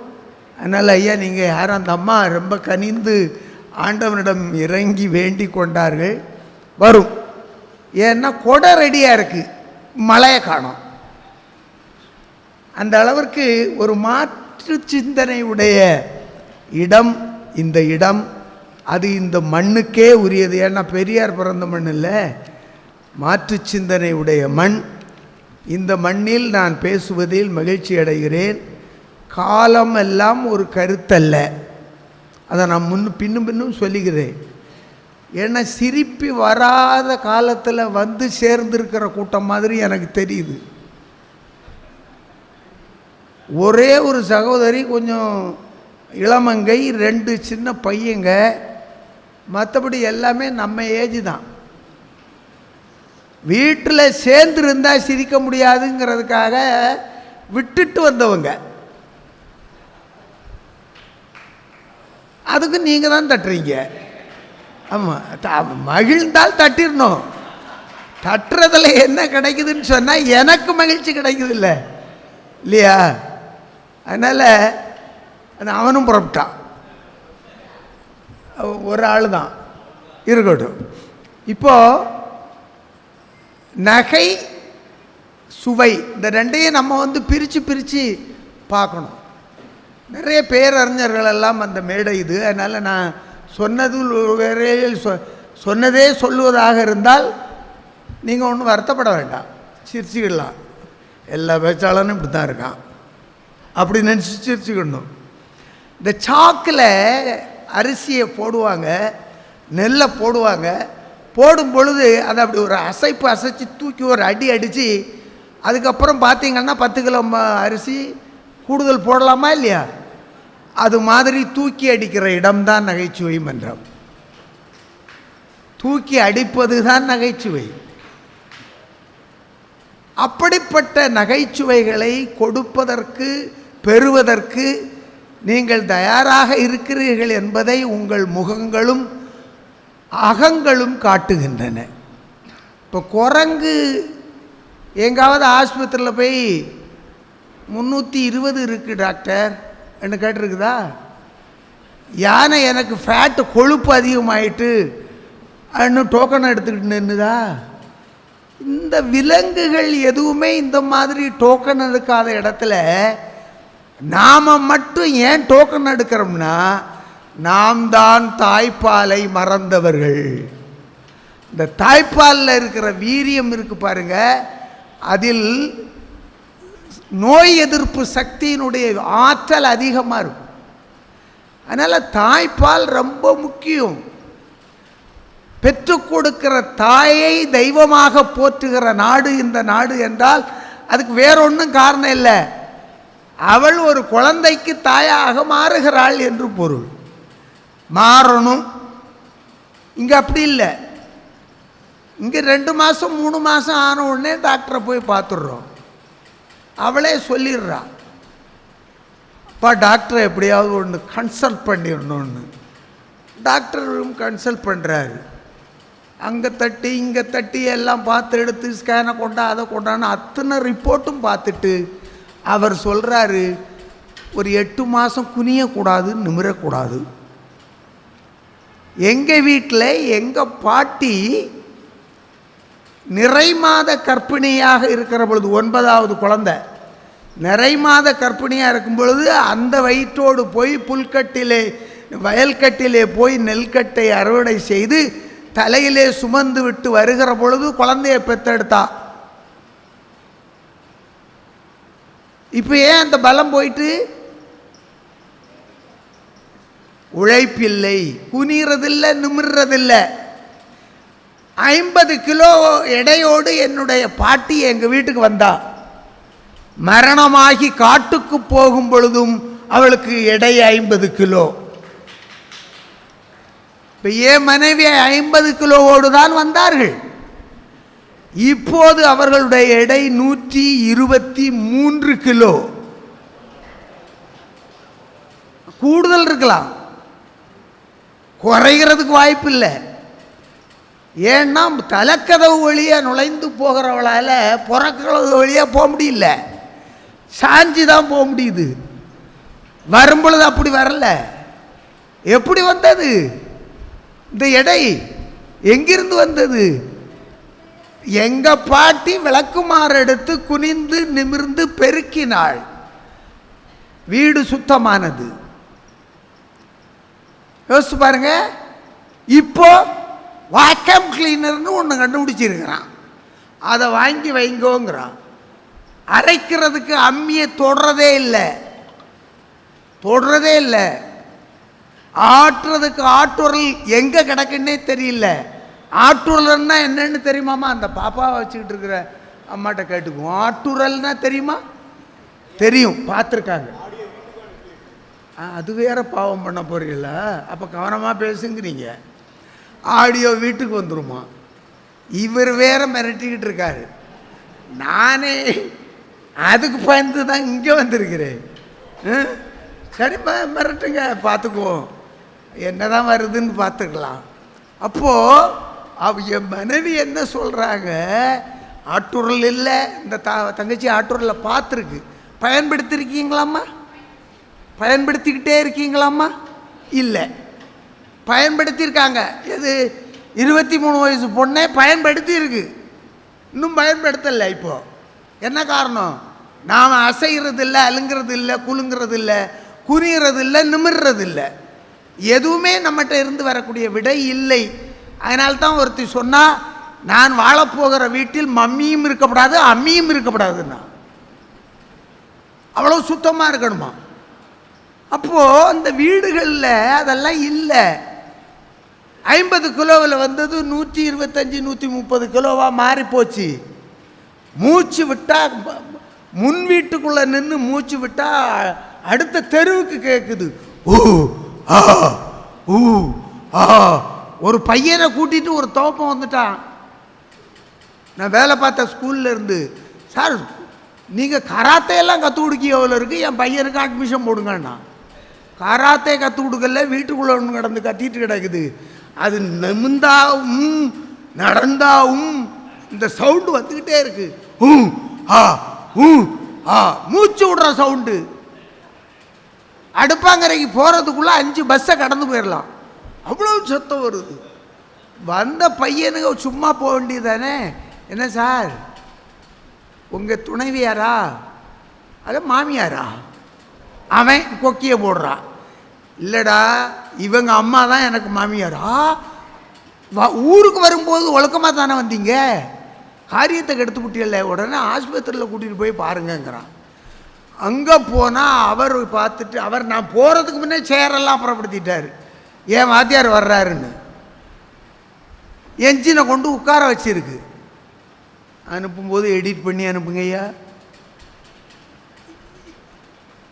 அதனால் ஐயா நீங்கள் யாரும், அந்த அம்மா ரொம்ப கனிந்து ஆண்டவனிடம் இறங்கி வேண்டி கொண்டார்கள், வரும். ஏன்னா கொடை ரெடியாக இருக்குது, மழையை காணோம். அந்த அளவிற்கு ஒரு மாற்று சிந்தனையுடைய இடம் இந்த இடம். அது இந்த மண்ணுக்கே உரியது. ஏன்னா பெரியார் பிறந்த மண் இல்லை, மாற்று சிந்தனை உடைய மண். இந்த மண்ணில் நான் பேசுவதில் மகிழ்ச்சி அடைகிறேன். காலம் எல்லாம் ஒரு கருத்தல்ல, அதை நான் பின்னும் சொல்லுகிறேன். ஏன்னா சிரிப்பி வராத காலத்தில் வந்து சேர்ந்திருக்கிற கூட்டம் மாதிரி எனக்கு தெரியுது. ஒரே ஒரு சகோதரி கொஞ்சம் இளமங்கை, 2 சின்ன பையங்க, மற்றபடி எல்லாமே நம்ம ஏஜ் தான். வீட்டில் சேர்ந்துருந்தால் சிரிக்க முடியாதுங்கிறதுக்காக விட்டுட்டு வந்தவங்க. அதுக்கு நீங்கள் தான் தட்டுறீங்க. ஆமாம், மகிழ்ந்தால் தட்டிடணும். தட்டுறதில் என்ன கிடைக்குதுன்னு சொன்னால் எனக்கு மகிழ்ச்சி கிடைக்குது இல்லை இல்லையா? அதனால் அவனும் புறப்பட்டான், ஒரு ஆள் தான் இருக்கட்டும். இப்போது நகை சுவை இந்த ரெண்டையும் நம்ம பிரித்து பார்க்கணும். நிறைய பேரறிஞர்கள் எல்லாம் அந்த மேடை இது. அதனால் நான் சொன்னதே சொல்லுவதாக இருந்தால் நீங்கள் ஒன்றும் வருத்தப்பட வேண்டாம், சிரிச்சுக்கிடலாம். எல்லா பேச்சாளனும் இப்படி தான் இருக்கான் அப்படி நினச்சி சிரிச்சுக்கிடணும். இந்த சாக்கில் அரிசியை போடுவாங்க, நெல்லை போடுவாங்க. போடும் பொழுது அதை அப்படி ஒரு அசைச்சு தூக்கி ஒரு அடி அடித்து அதுக்கப்புறம் பார்த்திங்கன்னா 10 கிலோ அரிசி கூடுதல் போடலாமா இல்லையா? அது மாதிரி தூக்கி அடிக்கிற இடம்தான் நகைச்சுவை மன்றம். தூக்கி அடிப்பது தான் நகைச்சுவை. அப்படிப்பட்ட நகைச்சுவைகளை கொடுப்பதற்கு பெறுவதற்கு நீங்கள் தயாராக இருக்கிறீர்கள் என்பதை உங்கள் முகங்களும் அகங்களும் காட்டுகின்றன. இப்போ குரங்கு எங்காவது ஆஸ்பத்திரியில் போய் 320 இருக்குது டாக்டர் என்ன கேட்டிருக்குதா? யானை எனக்கு ஃபேட்டு கொழுப்பு அதிகமாயிட்டு இன்னும் டோக்கன் எடுத்துக்கிட்டு நின்றுதா? இந்த விலங்குகள் எதுவுமே இந்த மாதிரி டோக்கன் எடுக்காத இடத்துல நாம் மட்டும் ஏன் டோக்கன் எடுக்கிறோம்னா, நாம் தான் தாய்ப்பாலை மறந்தவர்கள். இந்த தாய்ப்பாலில் இருக்கிற வீரியம் இருக்கு பாருங்க, அதில் நோய் எதிர்ப்பு சக்தியினுடைய ஆற்றல் அதிகமாக இருக்கும். அதனால் தாய்ப்பால் ரொம்ப முக்கியம். பெற்றுக் கொடுக்கிற தாயை தெய்வமாக போற்றுகிற நாடு இந்த நாடு என்றால் அதுக்கு வேறொன்றும் காரணம் இல்லை, அவள் ஒரு குழந்தைக்கு தாயாக மாறுகிறாள் என்று பொருள். மாறணும். இங்கே அப்படி இல்லை. இங்கே 2 மாதம் 3 மாதம் ஆன உடனே டாக்டரை போய் பார்த்துடுறோம். அவளே சொல்லிடுறா, அப்பா டாக்டரை எப்படியாவது ஒன்று கன்சல்ட் பண்ணிடணும்னு. டாக்டரும் கன்சல்ட் பண்ணுறாரு. அங்கே தட்டி இங்கே தட்டி எல்லாம் பார்த்து எடுத்து ஸ்கேனை கொண்டா அதை கொண்டான்னு அத்தனை ரிப்போர்ட்டும் பார்த்துட்டு அவர் சொல்கிறாரு, ஒரு 8 மாதம் குனியக்கூடாது, நிமிரக்கூடாது. எங்கள் வீட்டில் எங்கள் பாட்டி நிறை மாத கர்ப்பிணியாக இருக்கிற பொழுது 9வது குழந்தை நிறை மாத கர்ப்பிணியாக இருக்கும் பொழுது அந்த வயிற்றோடு போய் புல்கட்டிலே வயல்கட்டிலே போய் நெல்கட்டை அறுவடை செய்து தலையிலே சுமந்து விட்டு வருகிற பொழுது குழந்தையை பெற்றெடுத்தா. இப்போ ஏன் அந்த பலம் போயிட்டு? உழைப்பில்லை, குனிறதில்லை, நிமிர்றதில்லை. 50 கிலோ எடையோடு என்னுடைய பாட்டி எங்கள் வீட்டுக்கு வந்தா. மரணமாகி காட்டுக்கு போகும் பொழுதும் அவளுக்கு எடை 50 கிலோ. இப்போ என் மனைவி 50 கிலோவோடு தான் வந்தார்கள். இப்போது அவர்களுடைய எடை 123 கிலோ. கூடுதல் இருக்கலாம், குறைகிறதுக்கு வாய்ப்பு இல்லை. ஏன்னா தலைக்கதவு வழியாக நுழைந்து போகிறவளால் புறக்கதவு வழியாக போக முடியல, சாஞ்சி தான் போக முடியுது. வரும்பொழுது அப்படி வரல. எப்படி வந்தது இந்த எடை? எங்கிருந்து வந்தது? எங்க பாட்டி விளக்குமாறு எடுத்து குனிந்து நிமிர்ந்து பெருக்கினாள். வீடு சுத்தமானது. யோசிச்சு பாருங்க. இப்போ வாக்கம் கிளீனர்னு ஒன்று கண்டுபிடிச்சிருக்கிறான். அதை வாங்கி வைங்கோங்கிறான். அரைக்கிறதுக்கு அம்மியை தொடுறதே இல்லை, தொடுறதே இல்லை. ஆட்டுறதுக்கு ஆட்டுரல் எங்கே கிடக்குன்னே தெரியல. ஆட்டுரல்னா என்னன்னு தெரியுமாம்மா? அந்த பாப்பாவை வச்சுக்கிட்டு இருக்கிற அம்மாட்ட கேட்டுக்குவோம். ஆட்டுரல்னா தெரியுமா? தெரியும், பார்த்துருக்காங்க. அது வேற பாவம் பண்ண போறீங்களா? அப்போ கவனமாக பேசுங்கிறீங்க. ஆடியோ வீட்டுக்கு வந்துருமா? இவர் வேற மிரட்டிக்கிட்டு இருக்காரு. நானே அதுக்கு பயந்து தான் இங்கே வந்திருக்கிறேன். சரிம்மா மிரட்டுங்க, பார்த்துக்குவோம், என்னதான் வருதுன்னு பார்த்துக்கலாம். அப்போது என் மனைவி என்ன சொல்கிறாங்க? ஆட்டுரல் இல்லை. இந்த தங்கச்சி ஆட்டுரலை பார்த்துருக்கு. பயன்படுத்தியிருக்கீங்களாம்மா? பயன்படுத்திக்கிட்டே இருக்கீங்களாம்மா? இல்லை, பயன்படுத்தியிருக்காங்க. எது? 23 வயசு பொண்ணே பயன்படுத்தி இருக்கு, இன்னும் பயன்படுத்தலை. இப்போது என்ன காரணம்? நாம் அசைகிறது இல்லை, அலுங்கிறது இல்லை, குலுங்கிறது இல்லை, குனிகிறது இல்லை, நிமிர்றது இல்லை. எதுவுமே நம்மகிட்ட இருந்து வரக்கூடிய விடை இல்லை. அதனால்தான் ஒருத்தி சொன்னால், நான் வாழப்போகிற வீட்டில் மம்மியும் இருக்கக்கூடாது, அம்மியும் இருக்கக்கூடாதுன்னா. அவ்வளோ சுத்தமாக இருக்கணுமா? அப்போது அந்த வீடுகளில் அதெல்லாம் இல்லை. 50 கிலோவில் வந்தது 125 130 கிலோவாக மாறி போச்சு. மூச்சு விட்டால், முன் வீட்டுக்குள்ளே நின்று மூச்சு விட்டால் அடுத்த தெருவுக்கு கேட்குது. ஊ ஆ ஊ ஆ. ஒரு பையனை கூட்டிகிட்டு ஒரு தோப்பம் வந்துட்டான். நான் வேலை பார்த்த ஸ்கூலில் இருந்து, சார் நீங்கள் கராத்தையெல்லாம் கற்றுக் கொடுக்க எவ்வளோ இருக்குது, என் பையனுக்கு அட்மிஷன் போடுங்கண்ணா. கராத்தே கற்றுக் கொடுக்கல, வீட்டுக்குள்ளே ஒன்று கடந்து கத்திட்டு கிடக்குது. அது நிமிந்தாவும் நடந்தாவும் இந்த சவுண்டு வந்துக்கிட்டே இருக்கு. ஊ ஆ ஊ ஆ, மூச்சு விடுற சவுண்டு. அடுப்பாங்கரைக்கு போகிறதுக்குள்ளே 5 பஸ்ஸை கடந்து போயிடலாம், அவ்வளோ சத்தம் வருது. வந்த பையனுக்கு சும்மா போக வேண்டியது தானே. என்ன சார் உங்கள் துணைவியாரா அல்ல மாமியாரா? அவன் கொக்கியை போடுறான். இல்லைடா, இவங்க அம்மா தான் எனக்கு மாமியாரா. ஊருக்கு வரும்போது ஒழுக்கமாக தானே வந்தீங்க, காரியத்தை கெடுத்து விட்டியல்ல, உடனே ஆஸ்பத்திரியில் கூட்டிகிட்டு போய் பாருங்கங்கிறான். அங்கே போனால் அவர் பார்த்துட்டு, அவர் நான் போகிறதுக்கு முன்னே சேரெல்லாம் அப்புறப்படுத்திட்டார். ஏன் வாத்தியார் வர்றாருன்னு என்ஜினை கொண்டு உட்கார வச்சிருக்கு. அனுப்பும்போது எடிட் பண்ணி அனுப்புங்க ஐயா.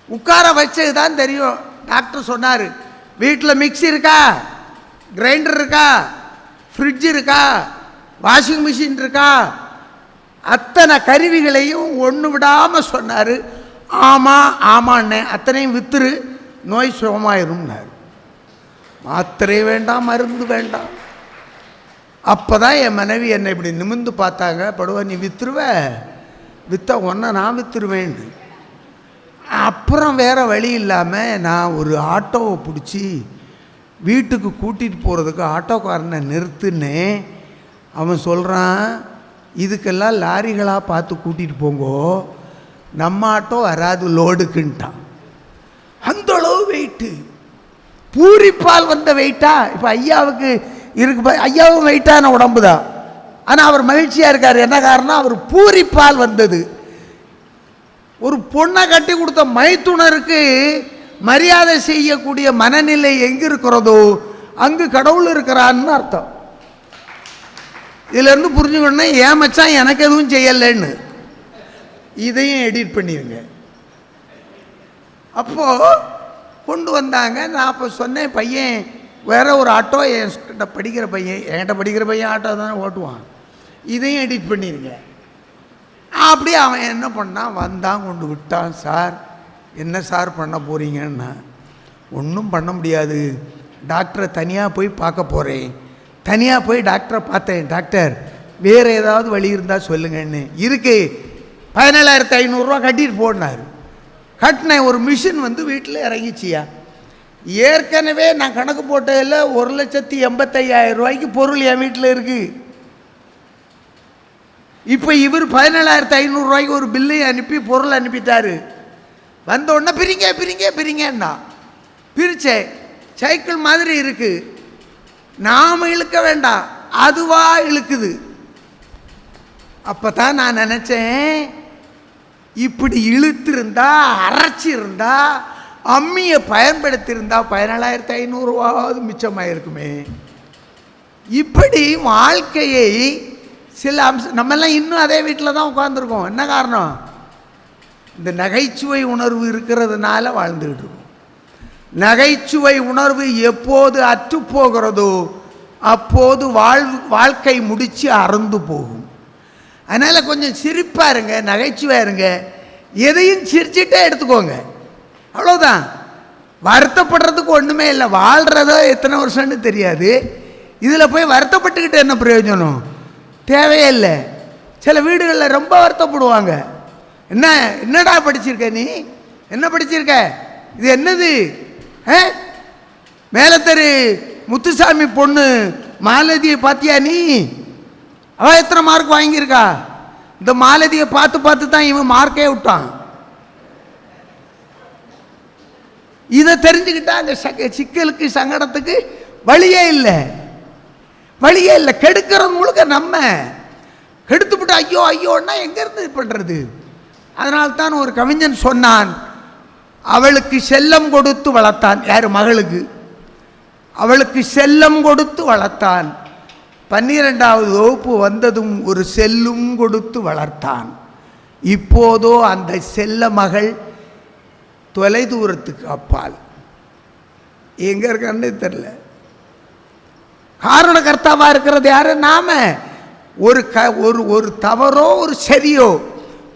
உட்கார வச்சது தான் தெரியும். டாக்டர் சொன்னார், வீட்டில் மிக்ஸி இருக்கா, கிரைண்டர் இருக்கா, ஃப்ரிட்ஜ் இருக்கா, வாஷிங் மிஷின் இருக்கா, அத்தனை கருவிகளையும் ஒன்று விடாமல் சொன்னார். ஆமாம் ஆமாண்ணே, அத்தனையும் வித்துரு, நோய் சுகமாயிரும்னார். மாத்திரை வேண்டாம், மருந்து வேண்டாம். அப்போ தான் என் மனைவி என்னை இப்படி நிமிர்ந்து பார்த்தாங்க. படுவா நீ வித்துருவ, விற்ற ஒன்றை நான் வித்துருவேன்னு. அப்புறம் வேறு வழி இல்லாமல் நான் ஒரு ஆட்டோவை பிடிச்சி வீட்டுக்கு கூட்டிகிட்டு போகிறதுக்கு ஆட்டோக்காரனை நிறுத்துனேன். அவன் சொல்கிறான், இதுக்கெல்லாம் லாரிகளாக பார்த்து கூட்டிகிட்டு போங்கோ, நம்ம ஆட்டோ வராது லோடுக்குன்ட்டான். அந்த அளவு வெயிட்டு, பூரிப்பால் வந்த வெயிட்டா. இப்போ ஐயாவுக்கு இருக்கு, ஐயாவும் வெயிட்டான உடம்பு தான், ஆனால் அவர் மகிழ்ச்சியாக இருக்கார். என்ன காரணம்? அவர் பூரிப்பால் வந்தது. ஒரு பொண்ணை கட்டி கொடுத்த மைத்துனருக்கு மரியாதை செய்யக்கூடிய மனநிலை எங்கே இருக்கிறதோ அங்கு கடவுள் இருக்கிறான்னு அர்த்தம். இதிலேருந்து புரிஞ்சுக்கணுன்னா ஏன் மச்சான் எனக்கு எதுவும் செய்யலைன்னு. இதையும் எடிட் பண்ணிடுங்க. அப்போது கொண்டு வந்தாங்க. நான் அப்போ சொன்னேன், பையன் வேற ஒரு ஆட்டோ, என்கிட்ட படிக்கிற பையன், என்கிட்ட படிக்கிற பையன் ஆட்டோ தானே ஓட்டுவான், இதையும் எடிட் பண்ணிடுங்க. அப்படியே அவன் என்ன பண்ணான், வந்தான், கொண்டு விட்டான். சார் என்ன சார் பண்ண போகிறீங்கன்னா, ஒன்றும் பண்ண முடியாது, டாக்டரை தனியாக போய் பார்க்க போகிறேன். தனியாக போய் டாக்டரை பார்த்தேன். டாக்டர் வேறு ஏதாவது வழி இருந்தால் சொல்லுங்கன்னு. இருக்கு, 17,500 கட்டிட்டு போனார். கட்டினேன். ஒரு மிஷின் வந்து வீட்டில் இறங்கிச்சியா. ஏற்கனவே நான் கணக்கு போட்டதில் 1,85,000 பொருள் என் வீட்டில் இருக்குது. இப்போ இவர் 17,500 ஒரு பில்லை அனுப்பி பொருள் அனுப்பிட்டாரு. வந்த உடனே பிரிங்க பிரிங்க பிரிங்கன்னா பிரிச்சேன். சைக்கிள் மாதிரி இருக்கு, நாம் இழுக்க வேண்டாம், அதுவா இழுக்குது. அப்போ தான் நான் நினச்சேன், இப்படி இழுத்திருந்தா, அரைச்சிருந்தா, அம்மியை பயன்படுத்தியிருந்தா 17,500 மிச்சமாயிருக்குமே. இப்படி வாழ்க்கையை சில நம்மெல்லாம் இன்னும் அதே வீட்டில் தான் உட்காந்துருக்கோம். என்ன காரணம்? இந்த நகைச்சுவை உணர்வு இருக்கிறதுனால வாழ்ந்துக்கிட்டு இருக்கோம். நகைச்சுவை உணர்வு எப்போது அற்றுப்போகிறதோ அப்போது வாழ்க்கை முடித்து அறந்து போகும். அதனால் கொஞ்சம் சிரிப்பாக இருங்க, நகைச்சுவாக இருங்க, எதையும் சிரிச்சிட்டே எடுத்துக்கோங்க, அவ்வளோதான். வருத்தப்படுறதுக்கு ஒன்றுமே இல்லை. வாழ்கிறதோ எத்தனை வருஷம்னு தெரியாது, இதில் போய் வருத்தப்பட்டுக்கிட்டு என்ன பிரயோஜனம்? தேவையே இல்லை. சில வீடுகளில் ரொம்ப வருத்தப்படுவாங்க. என்னடா படிச்சிருக்க நீ, என்ன படிச்சிருக்க, இது என்னது, மேலத்தரு முத்துசாமி பொண்ணு மாலதியை பார்த்தியா நீ, அவள் எத்தனை மார்க் வாங்கியிருக்கா, இந்த மாலதியை பார்த்து பார்த்து தான் இவன் மார்க்கே விட்டான். இதை தெரிஞ்சுக்கிட்டா அந்த சிக்கலுக்கு சங்கடத்துக்கு வழியே இல்லை, வழியே இல்லை. கெடுக்கிறது முழுக்க நம்ம கெடுத்துவிட்டு ஐயோ ஐயோன்னா எங்கேருந்து பண்ணுறது? அதனால்தான் ஒரு கவிஞன் சொன்னான், அவளுக்கு செல்லம் கொடுத்து வளர்த்தான். யார்? மகளுக்கு. அவளுக்கு செல்லம் கொடுத்து வளர்த்தான். 12வது வகுப்பு வந்ததும் ஒரு செல்லும் கொடுத்து வளர்த்தான். இப்போதோ அந்த செல்ல மகள் தொலை தூரத்துக்கு அப்பால் எங்கே இருக்கான்னு தெரியல. காரணகர்த்தாவாக இருக்கிறது யாரு? நாம. ஒரு தவறோ ஒரு சரியோ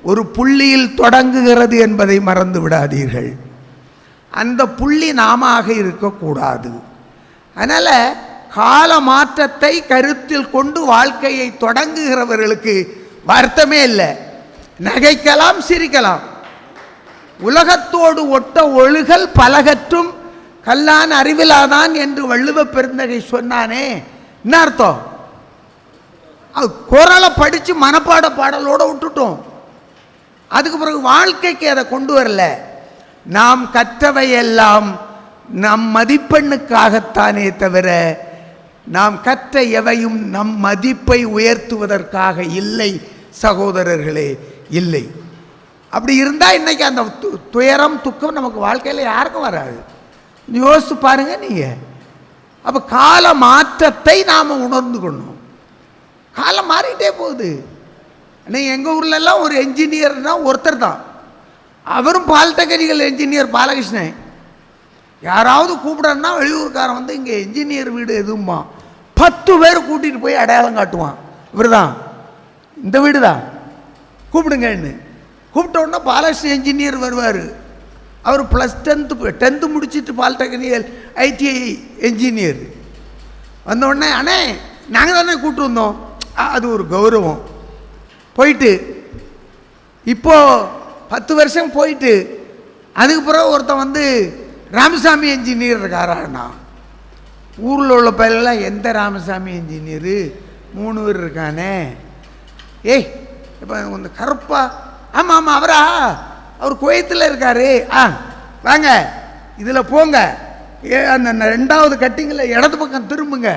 ஒரு புள்ளியில் தொடங்குகிறது என்பதை மறந்து விடாதீர்கள். அந்த புள்ளி நாம இருக்கக்கூடாது. அதனால் கால மாற்றத்தை கருத்தில் கொண்டு வாழ்க்கையை தொடங்குகிறவர்களுக்கு வருத்தமே இல்லை. நகைக்கலாம், சிரிக்கலாம். உலகத்தோடு ஒட்ட ஒழுகல் பலகற்றும் கல்லான் அறிவிலாதான் என்று வள்ளுவ பெருந்தகை சொன்னானே. என்ன அர்த்தம்? அது குரலை படித்து மனப்பாட பாடலோடு விட்டுட்டோம். அதுக்கு பிறகு வாழ்க்கைக்கு அதை கொண்டு வரல. நாம் கற்றவையெல்லாம் நம் மதிப்பெண்ணுக்காகத்தானே தவிர நாம் கற்ற எவையும் நம் மதிப்பை உயர்த்துவதற்காக இல்லை சகோதரர்களே, இல்லை. அப்படி இருந்தால் இன்றைக்கி அந்த துயரம் துக்கம் நமக்கு வாழ்க்கையில் யாருக்கும் வராது. யோசித்து பாருங்க நீங்கள். அப்போ கால மாற்றத்தை நாம் உணர்ந்துக்கணும். காலம் மாறிட்டே போகுது. நீங்கள் எங்கள் ஊர்லெல்லாம் ஒரு என்ஜினியர்னால் ஒருத்தர் தான், அவரும் பாலிடெக்னிக்கல் என்ஜினியர் பாலகிருஷ்ணன். யாராவது கூப்பிடன்னா வெளியூர்காரன் வந்து இங்கே என்ஜினியர் வீடு எதுவுமா 10 பேர் கூட்டிகிட்டு போய் அடையாளம் காட்டுவான். இவர் தான், இந்த வீடு தான், கூப்பிடுங்கன்னு. கூப்பிட்ட உடனே பாலகிருஷ்ணன் என்ஜினியர் வருவார். அவர் +10th முடிச்சுட்டு பாலிடெக்னிக்கல் ITI என்ஜினியர். வந்தோடனே அண்ணே நாங்கள் தானே கூப்பிட்டு வந்தோம், அது ஒரு கௌரவம். போயிட்டு இப்போது 10 வருஷம் போயிட்டு அதுக்கு பிறகு ஒருத்தன் வந்து ராமசாமி என்ஜினியர் இருக்காராண்ணா. ஊரில் உள்ள பயிரெல்லாம் எந்த ராமசாமி என்ஜினியரு, 3 பேர் இருக்கானே. ஏய் இப்போ இந்த கருப்பா ஆமாம் ஆமாம், அவரா? அவர் குவைத்தில் இருக்காரு. வாங்க, இதில் போங்க, அந்த 2வது கட்டிங்கில் இடது பக்கம் திரும்புங்க,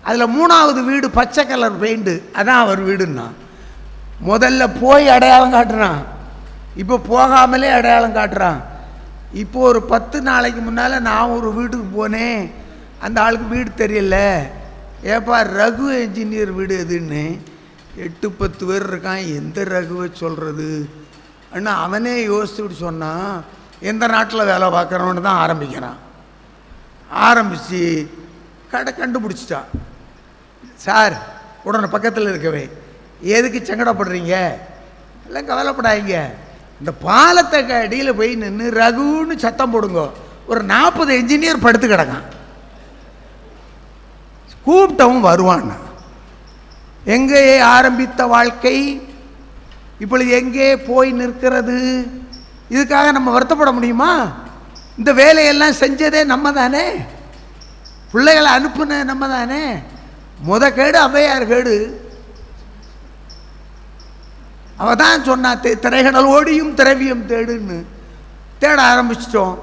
அதில் 3வது வீடு பச்சை கலர் பெயிண்டு, அதான் அவர் வீடுன்னா. முதல்ல போய் அடையாளம் காட்டுறான், இப்போ போகாமலே அடையாளம் காட்டுறான். இப்போ ஒரு 10 நாளைக்கு முன்னால் நான் ஒரு வீட்டுக்கு போனேன், அந்த ஆளுக்கு வீடு தெரியல. ஏப்பா ரகு என்ஜினியர் வீடு எதுன்னு, 8-10 பேர் இருக்கான், எந்த ரகுவை சொல்கிறது அண்ணா? அவனே யோசிச்சுட்டு சொன்னான், எந்த நாட்டில் வேலை பார்க்குறவன்னு தான் ஆரம்பிக்கிறான். ஆரம்பித்து கண்டுபிடிச்சிட்டான். சார், உடனே பக்கத்தில் இருக்கவே, எதுக்கு சங்கடப்படுறீங்க? எல்லாம் கவலைப்படாதீங்க, இந்த பாலத்தை அடியில் போய் நின்று ரகுன்னு சத்தம் போடுங்க, ஒரு 40 என்ஜினியர் படுத்து கிடக்கான், கூப்பிட்டவும் வருவான். எங்கே ஆரம்பித்த வாழ்க்கை இப்பொழுது எங்கே போய் நிற்கிறது? இதுக்காக நம்ம வருத்தப்பட முடியுமா? இந்த வேலையெல்லாம் செஞ்சதே நம்ம தானே, பிள்ளைகளை அனுப்புன நம்ம தானே. கேடு ஔவையார் கேடு. அவ தான் சொன்னா, திரைகடல் ஓடியும் திரவியம் தேடுன்னு. தேட ஆரம்பிச்சிட்டோம்.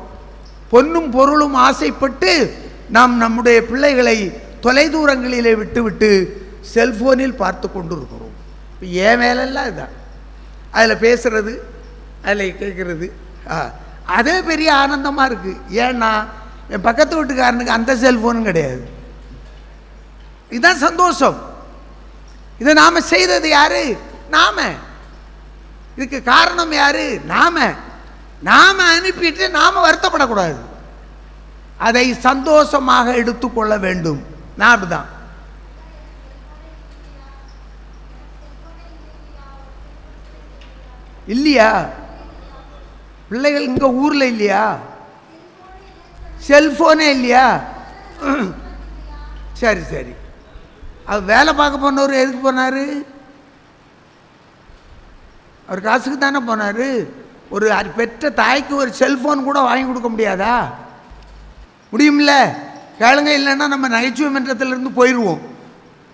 பொன்னும் பொருளும் ஆசைப்பட்டு நாம் நம்முடைய பிள்ளைகளை தொலைதூரங்களிலே விட்டு செல்போனில் பார்த்து கொண்டு இருக்கிறோம். இப்போ என் வேலையெல்லாம் இதுதான், அதில் பேசுறது, அதில் கேட்குறது, அதே பெரிய ஆனந்தமாக இருக்குது. ஏன்னா என் பக்கத்து வீட்டுக்காரனுக்கு அந்த செல்ஃபோனும் கிடையாது. இதுதான் சந்தோஷம். இதை நாம் செய்தது யாரு? நாம. இதுக்கு காரணம் யாரு? நாம அனுப்பிட்டு நாம வருத்தப்படக்கூடாது, அதை சந்தோஷமாக எடுத்துக்கொள்ள வேண்டும். நான் அப்படிதான். இல்லையா? பிள்ளைகள் இங்க ஊர்ல இல்லையா? செல்போனே இல்லையா? சரி சரி, அது வேலை பார்க்க போனவர் எதுக்கு போனாரு? அவர் காசுக்கு தானே போனார். ஒரு பெற்ற தாய்க்கு ஒரு செல்ஃபோன் கூட வாங்கி கொடுக்க முடியாதா? முடியும்ல? கேளுங்க, இல்லைன்னா நம்ம நகைச்சுவை மன்றத்திலிருந்து போயிடுவோம்.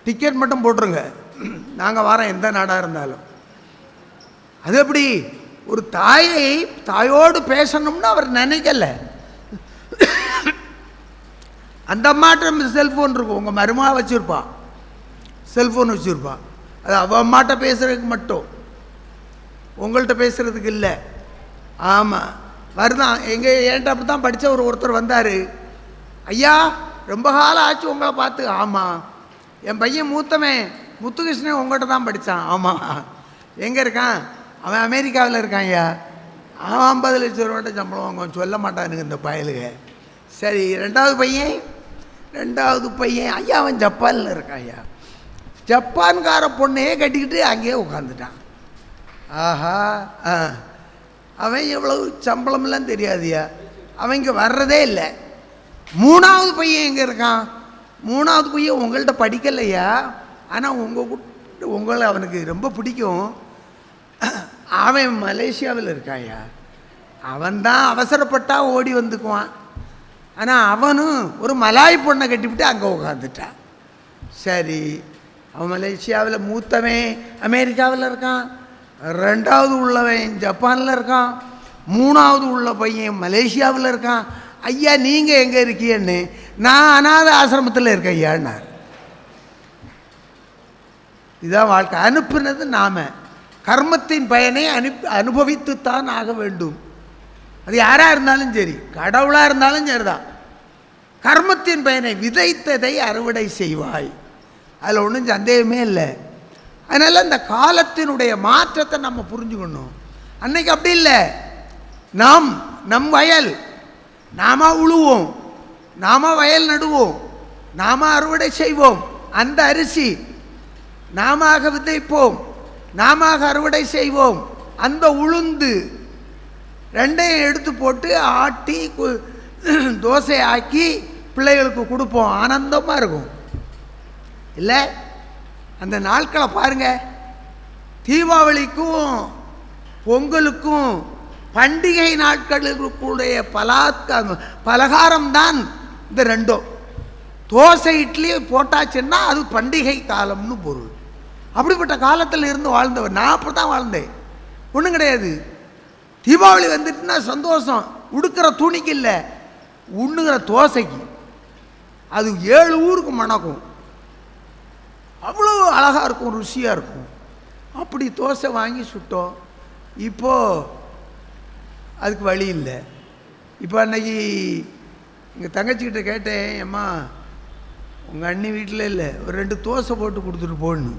டிக்கெட் மட்டும் போட்டுருங்க, நாங்கள் வரோம், எந்த நாடாக இருந்தாலும். அது எப்படி? ஒரு தாயோடு பேசணும்னு அவர் நினைக்கல. அந்த அம்மாட்ட செல்ஃபோன் இருக்கும், உங்கள் மருமக வச்சுருப்பான், செல்ஃபோன் வச்சுருப்பான். அது அவ அம்மாட்ட பேசுறதுக்கு மட்டும், உங்கள்கிட்ட பேசுகிறதுக்கு இல்லை. ஆமாம், வருதான். என்கிட்ட அப்படி தான் படித்த ஒருத்தர் வந்தார். ஐயா, ரொம்ப காலம் ஆச்சு உங்களை பார்த்து. ஆமாம், என் பையன் மூத்தவன் முத்துகிருஷ்ணன் உங்கள்கிட்ட தான் படித்தான். ஆமாம், எங்கே இருக்கான்? அவன் அமெரிக்காவில் இருக்கான். ஐயா, அவன் 50 லட்சம் ரூபாய்ட்ட சம்பளம் வாங்குவான், சொல்ல மாட்டானுங்க இந்த பயலுக. சரி, ரெண்டாவது பையன் ஐயா, அவன் ஜப்பானில் இருக்கான். ஐயா, ஜப்பான்கார பொண்ணையே கட்டிக்கிட்டு அங்கேயே உட்காந்துட்டான். ஆஹா, அவன் எவ்வளவு சம்பளம்லாம் தெரியாதுயா, அவன் இங்கே வர்றதே இல்லை. மூணாவது பையன் எங்கே இருக்கான்? மூணாவது பையன் உங்கள்கிட்ட படிக்கலையா, ஆனால் உங்களை அவனுக்கு ரொம்ப பிடிக்கும். அவன் மலேசியாவில் இருக்காயா. அவன்தான் அவசரப்பட்டா ஓடி வந்துக்குவான். ஆனால் அவனும் ஒரு மலாய் பொண்ணை கட்டிவிட்டு அங்கே உட்காந்துட்டான். சரி, அவன் மலேசியாவில் மூத்தவன் அமெரிக்காவில் இருக்கான், ரெண்டாவது உள்ளவன் ஜப்பானில் இருக்கான், மூணாவது உள்ள பையன் மலேசியாவில் இருக்கான். ஐயா, நீங்கள் எங்கே இருக்கீன்னு? நான் அநாத ஆசிரமத்தில் இருக்கேன் ஐயான்னார். இதுதான் வாழ்க்கை. அனுப்புனது நாம. கர்மத்தின் பயனை அனுபவித்துத்தான் ஆக வேண்டும். அது யாராக இருந்தாலும் சரி, கடவுளாக இருந்தாலும் சரிதான். கர்மத்தின் பயனை, விதைத்ததை அறுவடை செய்வாய், அதில் ஒன்றும் சந்தேகமே இல்லை. அதனால் இந்த காலத்தினுடைய மாற்றத்தை நம்ம புரிஞ்சுக்கணும். அன்னைக்கு அப்படி இல்லை. நம் வயல் நாம உழுவோம், நாம வயல் நடுவோம், நாம அறுவடை செய்வோம். அந்த அரிசி நாம விதைப்போம், நாம அறுவடை செய்வோம். அந்த உளுந்து ரெண்டையும் எடுத்து போட்டு ஆட்டி தோசை ஆக்கி பிள்ளைகளுக்கு கொடுப்போம். ஆனந்தமாக இருக்கும் இல்லை? அந்த நாட்களை பாருங்க. தீபாவளிக்கும் பொங்கலுக்கும் பண்டிகை நாட்களுக்குடைய பலகாரம்தான் இந்த ரெண்டும். தோசை இட்லி போட்டாச்சுன்னா அது பண்டிகை காலம்னு பொருள். அப்படிப்பட்ட காலத்தில் இருந்து வாழ்ந்தவர். நான் அப்படி தான் வாழ்ந்தேன். ஒன்றும் கிடையாது. தீபாவளி வந்துட்டுன்னா சந்தோஷம். உடுக்கிற துணிக்கு இல்லை, உண்ணுகிற தோசைக்கு. அது 7 ஊருக்கு மணக்கும். அவ்வளோ அழகாக இருக்கும், ருசியாக இருக்கும். அப்படி தோசை வாங்கி சுட்டோம். இப்போது அதுக்கு வழி இல்லை. இப்போ அன்னைக்கு எங்கள் தங்கச்சிக்கிட்ட கேட்டேன், அம்மா உங்கள் அண்ணி வீட்டில் இல்லை, ஒரு 2 தோசை போட்டு கொடுத்துட்டு போன்னு.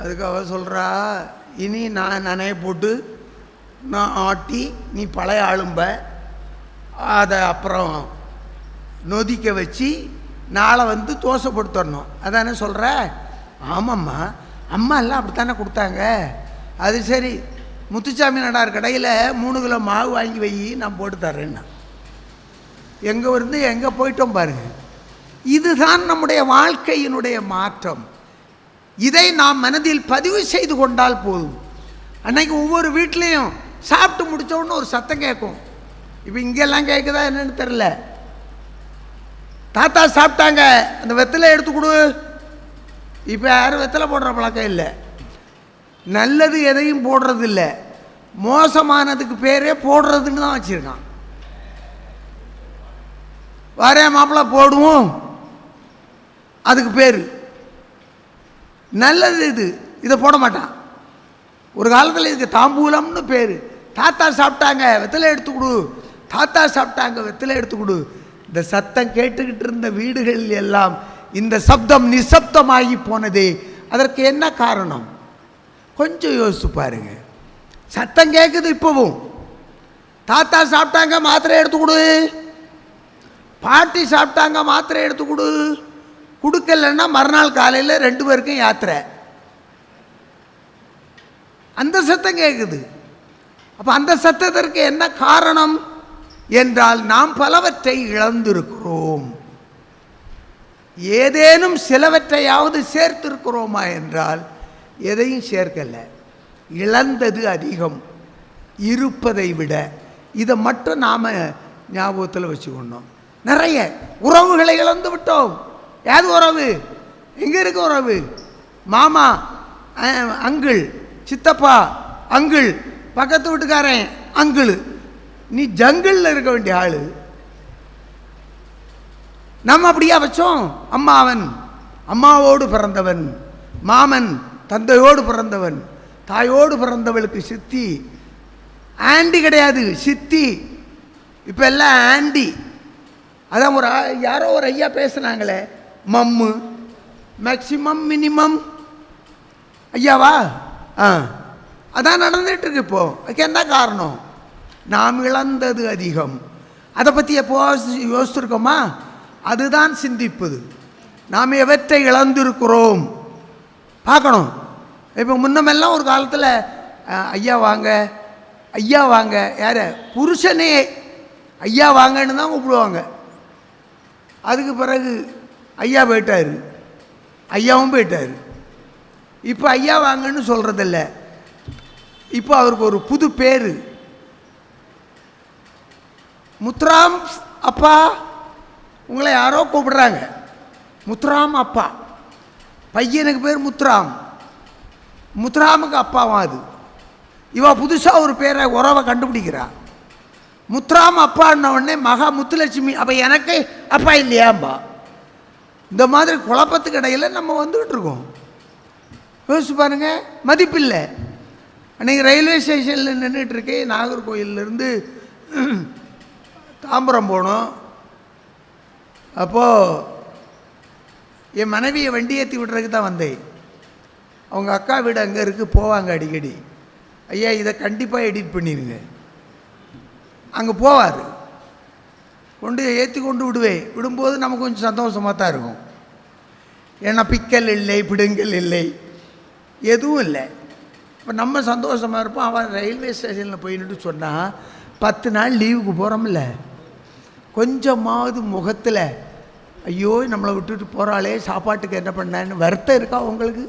அதுக்கு அவள் சொல்கிறா, இனி நான் நனைய போட்டு நான் ஆட்டி நீ பழைய ஆளும்ப அதை அப்புறம் நொதிக்க வச்சு நாளை வந்து தோசை போட்டு தரணும். அதானே சொல்கிற? ஆமாம்மா, அம்மா எல்லாம் அப்படித்தானே கொடுத்தாங்க. அது சரி, முத்துச்சாமி நடார் கடையில் 3 கிலோ மாவு வாங்கி வை, நான் போட்டு தர்றேன்னா. எங்கே இருந்து எங்கே போயிட்டோம் பாருங்கள். இதுதான் நம்முடைய வாழ்க்கையினுடைய மாற்றம். இதை நாம் மனதில் பதிவு செய்து கொண்டால் போதும். அன்னைக்கு ஒவ்வொரு வீட்லேயும் சாப்பிட்டு முடித்தோன்னு ஒரு சத்தம் கேட்கும். இப்போ இங்கெல்லாம் கேட்குதா என்னன்னு தெரில. தாத்தா சாப்பிட்டாங்க, அந்த வெத்தலை எடுத்து கொடு. இப்போ யாரும் வெத்தலை போடுற பழக்கம் இல்லை. நல்லது எதையும் போடுறதில்ல, மோசமானதுக்கு பேரே போடுறதுன்னு தான் வச்சுருக்கான். வாரே மாப்பிள்ளை போடுவோம், அதுக்கு பேர் நல்லது. இதை போட மாட்டான். ஒரு காலத்தில் இதுக்கு தாம்பூலம்னு பேர். தாத்தா சாப்பிட்டாங்க வெத்தலை எடுத்து கொடு, தாத்தா சாப்பிட்டாங்க வெத்தலை எடுத்து கொடு. இந்த சத்தம் கேட்டுக்கிட்டு இருந்த வீடுகள் எல்லாம் இந்த சப்தம் நிசப்தமாகி போனதே. அதற்கு என்ன காரணம்? கொஞ்சம் யோசிச்சு பாருங்க. சத்தம் கேட்குது இப்போவும். தாத்தா சாப்பிட்டாங்க மாத்திரை எடுத்து கொடு, பாட்டி சாப்பிட்டாங்க மாத்திரை எடுத்து கொடு. கொடுக்கலன்னா மறுநாள் காலையில் 2 பேருக்கும் யாத்திரை. அந்த சத்தம் கேட்குது. அப்போ அந்த சத்தத்திற்கு என்ன காரணம் என்றால், நாம் பலவற்றை இழந்திருக்கிறோம். ஏதேனும் சிலவற்றையாவது சேர்த்திருக்கிறோமா என்றால் எதையும் சேர்க்கலை. இழந்தது அதிகம் இருப்பதை விட. இதை மட்டும் நாம் ஞாபகத்தில் வச்சுக்கொண்டோம். நிறைய உறவுகளை இழந்து விட்டோம். ஏது உறவு? எங்கே இருக்க உறவு? மாமா அங்கிள், சித்தப்பா அங்கிள், பக்கத்து வீட்டுக்காரன் அங்கிள். நீ ஜங்கிளில் இருக்க வேண்டிய ஆள். நம்ம அப்படியா வச்சோம்? அம்மாவன் அம்மாவோடு பிறந்தவன், மாமன் தந்தையோடு பிறந்தவன், தாயோடு பிறந்தவளுக்கு சித்தி. ஆண்டி கிடையாது, சித்தி. இப்போ எல்லாம் ஆண்டி. அதான் ஒரு யாரோ ஒரு ஐயா பேசுனாங்களே, மம்மு, மேக்சிமம், மினிமம். ஐயாவா? அதான் நடந்துகிட்ருக்கு இப்போ. அதுக்கு என்ன காரணம்? நாம் இழந்தது அதிகம். அதை பற்றி எப்போ யோசிச்சிருக்கோமா? அதுதான் சிந்திப்பது. நாம் எவற்றை இழந்திருக்கிறோம் பார்க்கணும். இப்போ முன்னமெல்லாம் ஒரு காலத்தில் ஐயா வாங்க, ஐயா வாங்க, யார் புருஷனே ஐயா வாங்கன்னு தான் கூப்பிடுவாங்க. அதுக்கு பிறகு ஐயா போயிட்டார், ஐயாவும் போயிட்டார். இப்போ ஐயா வாங்கன்னு சொல்கிறதில்ல. இப்போ அவருக்கு ஒரு புது பேர், முத்துராம் அப்பா. உங்களை யாரோ கூப்பிடுறாங்க, முத்துராம் அப்பா. பையனுக்கு பேர் முத்துராம், முத்துராமுக்கு அப்பாவும். அது இவ புதுசாக ஒரு பேரை உறவை கண்டுபிடிக்கிறா. முத்துராம் அப்பான்ன உடனே மகா முத்துலட்சுமி, அப்போ எனக்கு அப்பா இல்லையாம்பா. இந்த மாதிரி குழப்பத்துக்கு இடையில் நம்ம வந்துக்கிட்டு இருக்கோம். யோசிச்சு பாருங்க, மதிப்பில்லை. அன்றைக்கி ரயில்வே ஸ்டேஷனில் நின்றுட்டுருக்கேன். நாகர்கோயிலேருந்து தாம்பரம் போனோம். அப்போது என் மனைவியை வண்டி ஏற்றி விடுறதுக்கு தான் வந்தேன். அவங்க அக்கா வீடு அங்கே இருக்குது, போவாங்க அடிக்கடி. ஐயா இதை கண்டிப்பாக எடிட் பண்ணிடுங்க. அங்கே போவார், கொண்டு ஏற்றி கொண்டு விடுவேன். விடும்போது நமக்கு கொஞ்சம் சந்தோஷமாக தான் இருக்கும். ஏன்னா பிக்கல் இல்லை, பிடுங்கல் இல்லை, எதுவும் இல்லை. இப்போ நம்ம சந்தோஷமாக இருப்போம். அவன் ரயில்வே ஸ்டேஷனில் போயின்னு சொன்னால் 10 நாள் லீவுக்கு போகிறோம்ல, கொஞ்சமாவது முகத்தில் ஐயோ நம்மளை விட்டுட்டு போகிறாளே, சாப்பாட்டுக்கு என்ன பண்ணான்னு வருத்தம் இருக்கா உங்களுக்கு?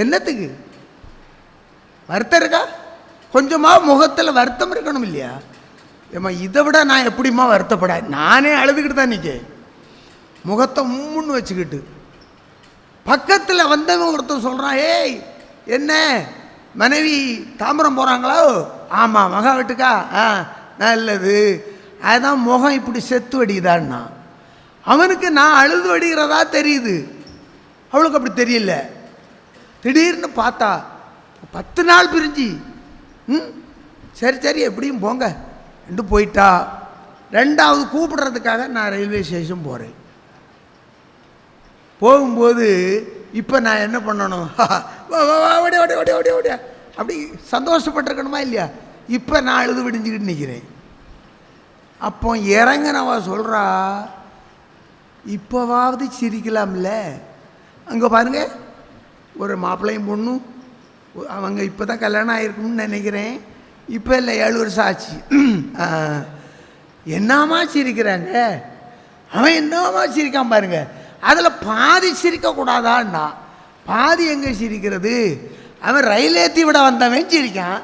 என்னத்துக்கு வருத்தம் இருக்கா? கொஞ்சமாக முகத்தில் வருத்தம் இருக்கணும் இல்லையா? ஏம்மா இதை விட நான் எப்படிம்மா வருத்தப்பட? நானே அழுதுகிட்டு தான் நிற்கேன், முகத்தை உம்முன்னு வச்சுக்கிட்டு. பக்கத்தில் வந்தவன் ஒருத்தன் சொல்கிறான், ஏய் என்ன மனைவி தாம்பரம் போகிறாங்களோ? ஆமாம். மகா வீட்டுக்கா? நல்லது. அதுதான் முகம் இப்படி செத்து வடிக்குதான்னா. அவனுக்கு நான் அழுது வடிகிறதா தெரியுது, அவளுக்கு அப்படி தெரியல. திடீர்னு பார்த்தா 10 நாள் பிரிஞ்சு சரி சரி எப்படியும் போங்க என்று போயிட்டா. 2வது கூப்பிடுறதுக்காக நான் ரயில்வே ஸ்டேஷன் போகிறேன். போகும்போது இப்போ நான் என்ன பண்ணணும்? ஓடியா ஓடியா ஓடியா ஓடியா ஓடியா அப்படி சந்தோஷப்பட்டிருக்கணுமா இல்லையா? இப்போ நான் அழுது விடிஞ்சுக்கிட்டு நிற்கிறேன். அப்போ இறங்கினவா சொல்கிறா, இப்போவாவது சிரிக்கலாம்ல. அங்கே பாருங்க, ஒரு மாப்பிள்ளையும் பொண்ணும், அவங்க இப்போ தான் கல்யாணம் ஆகிருக்கும்னு நினைக்கிறேன். இப்போ இல்லை, 7 வருஷம் ஆச்சு. என்னமா சிரிக்கிறாங்க, அவன் என்னமா சிரிக்காம பாருங்க. அதில் பாதி சிரிக்கக்கூடாதான்னா, பாதி எங்கே சிரிக்கிறது? அவன் ரயில் ஏற்றி விட வந்தவன் சிரிக்கான்.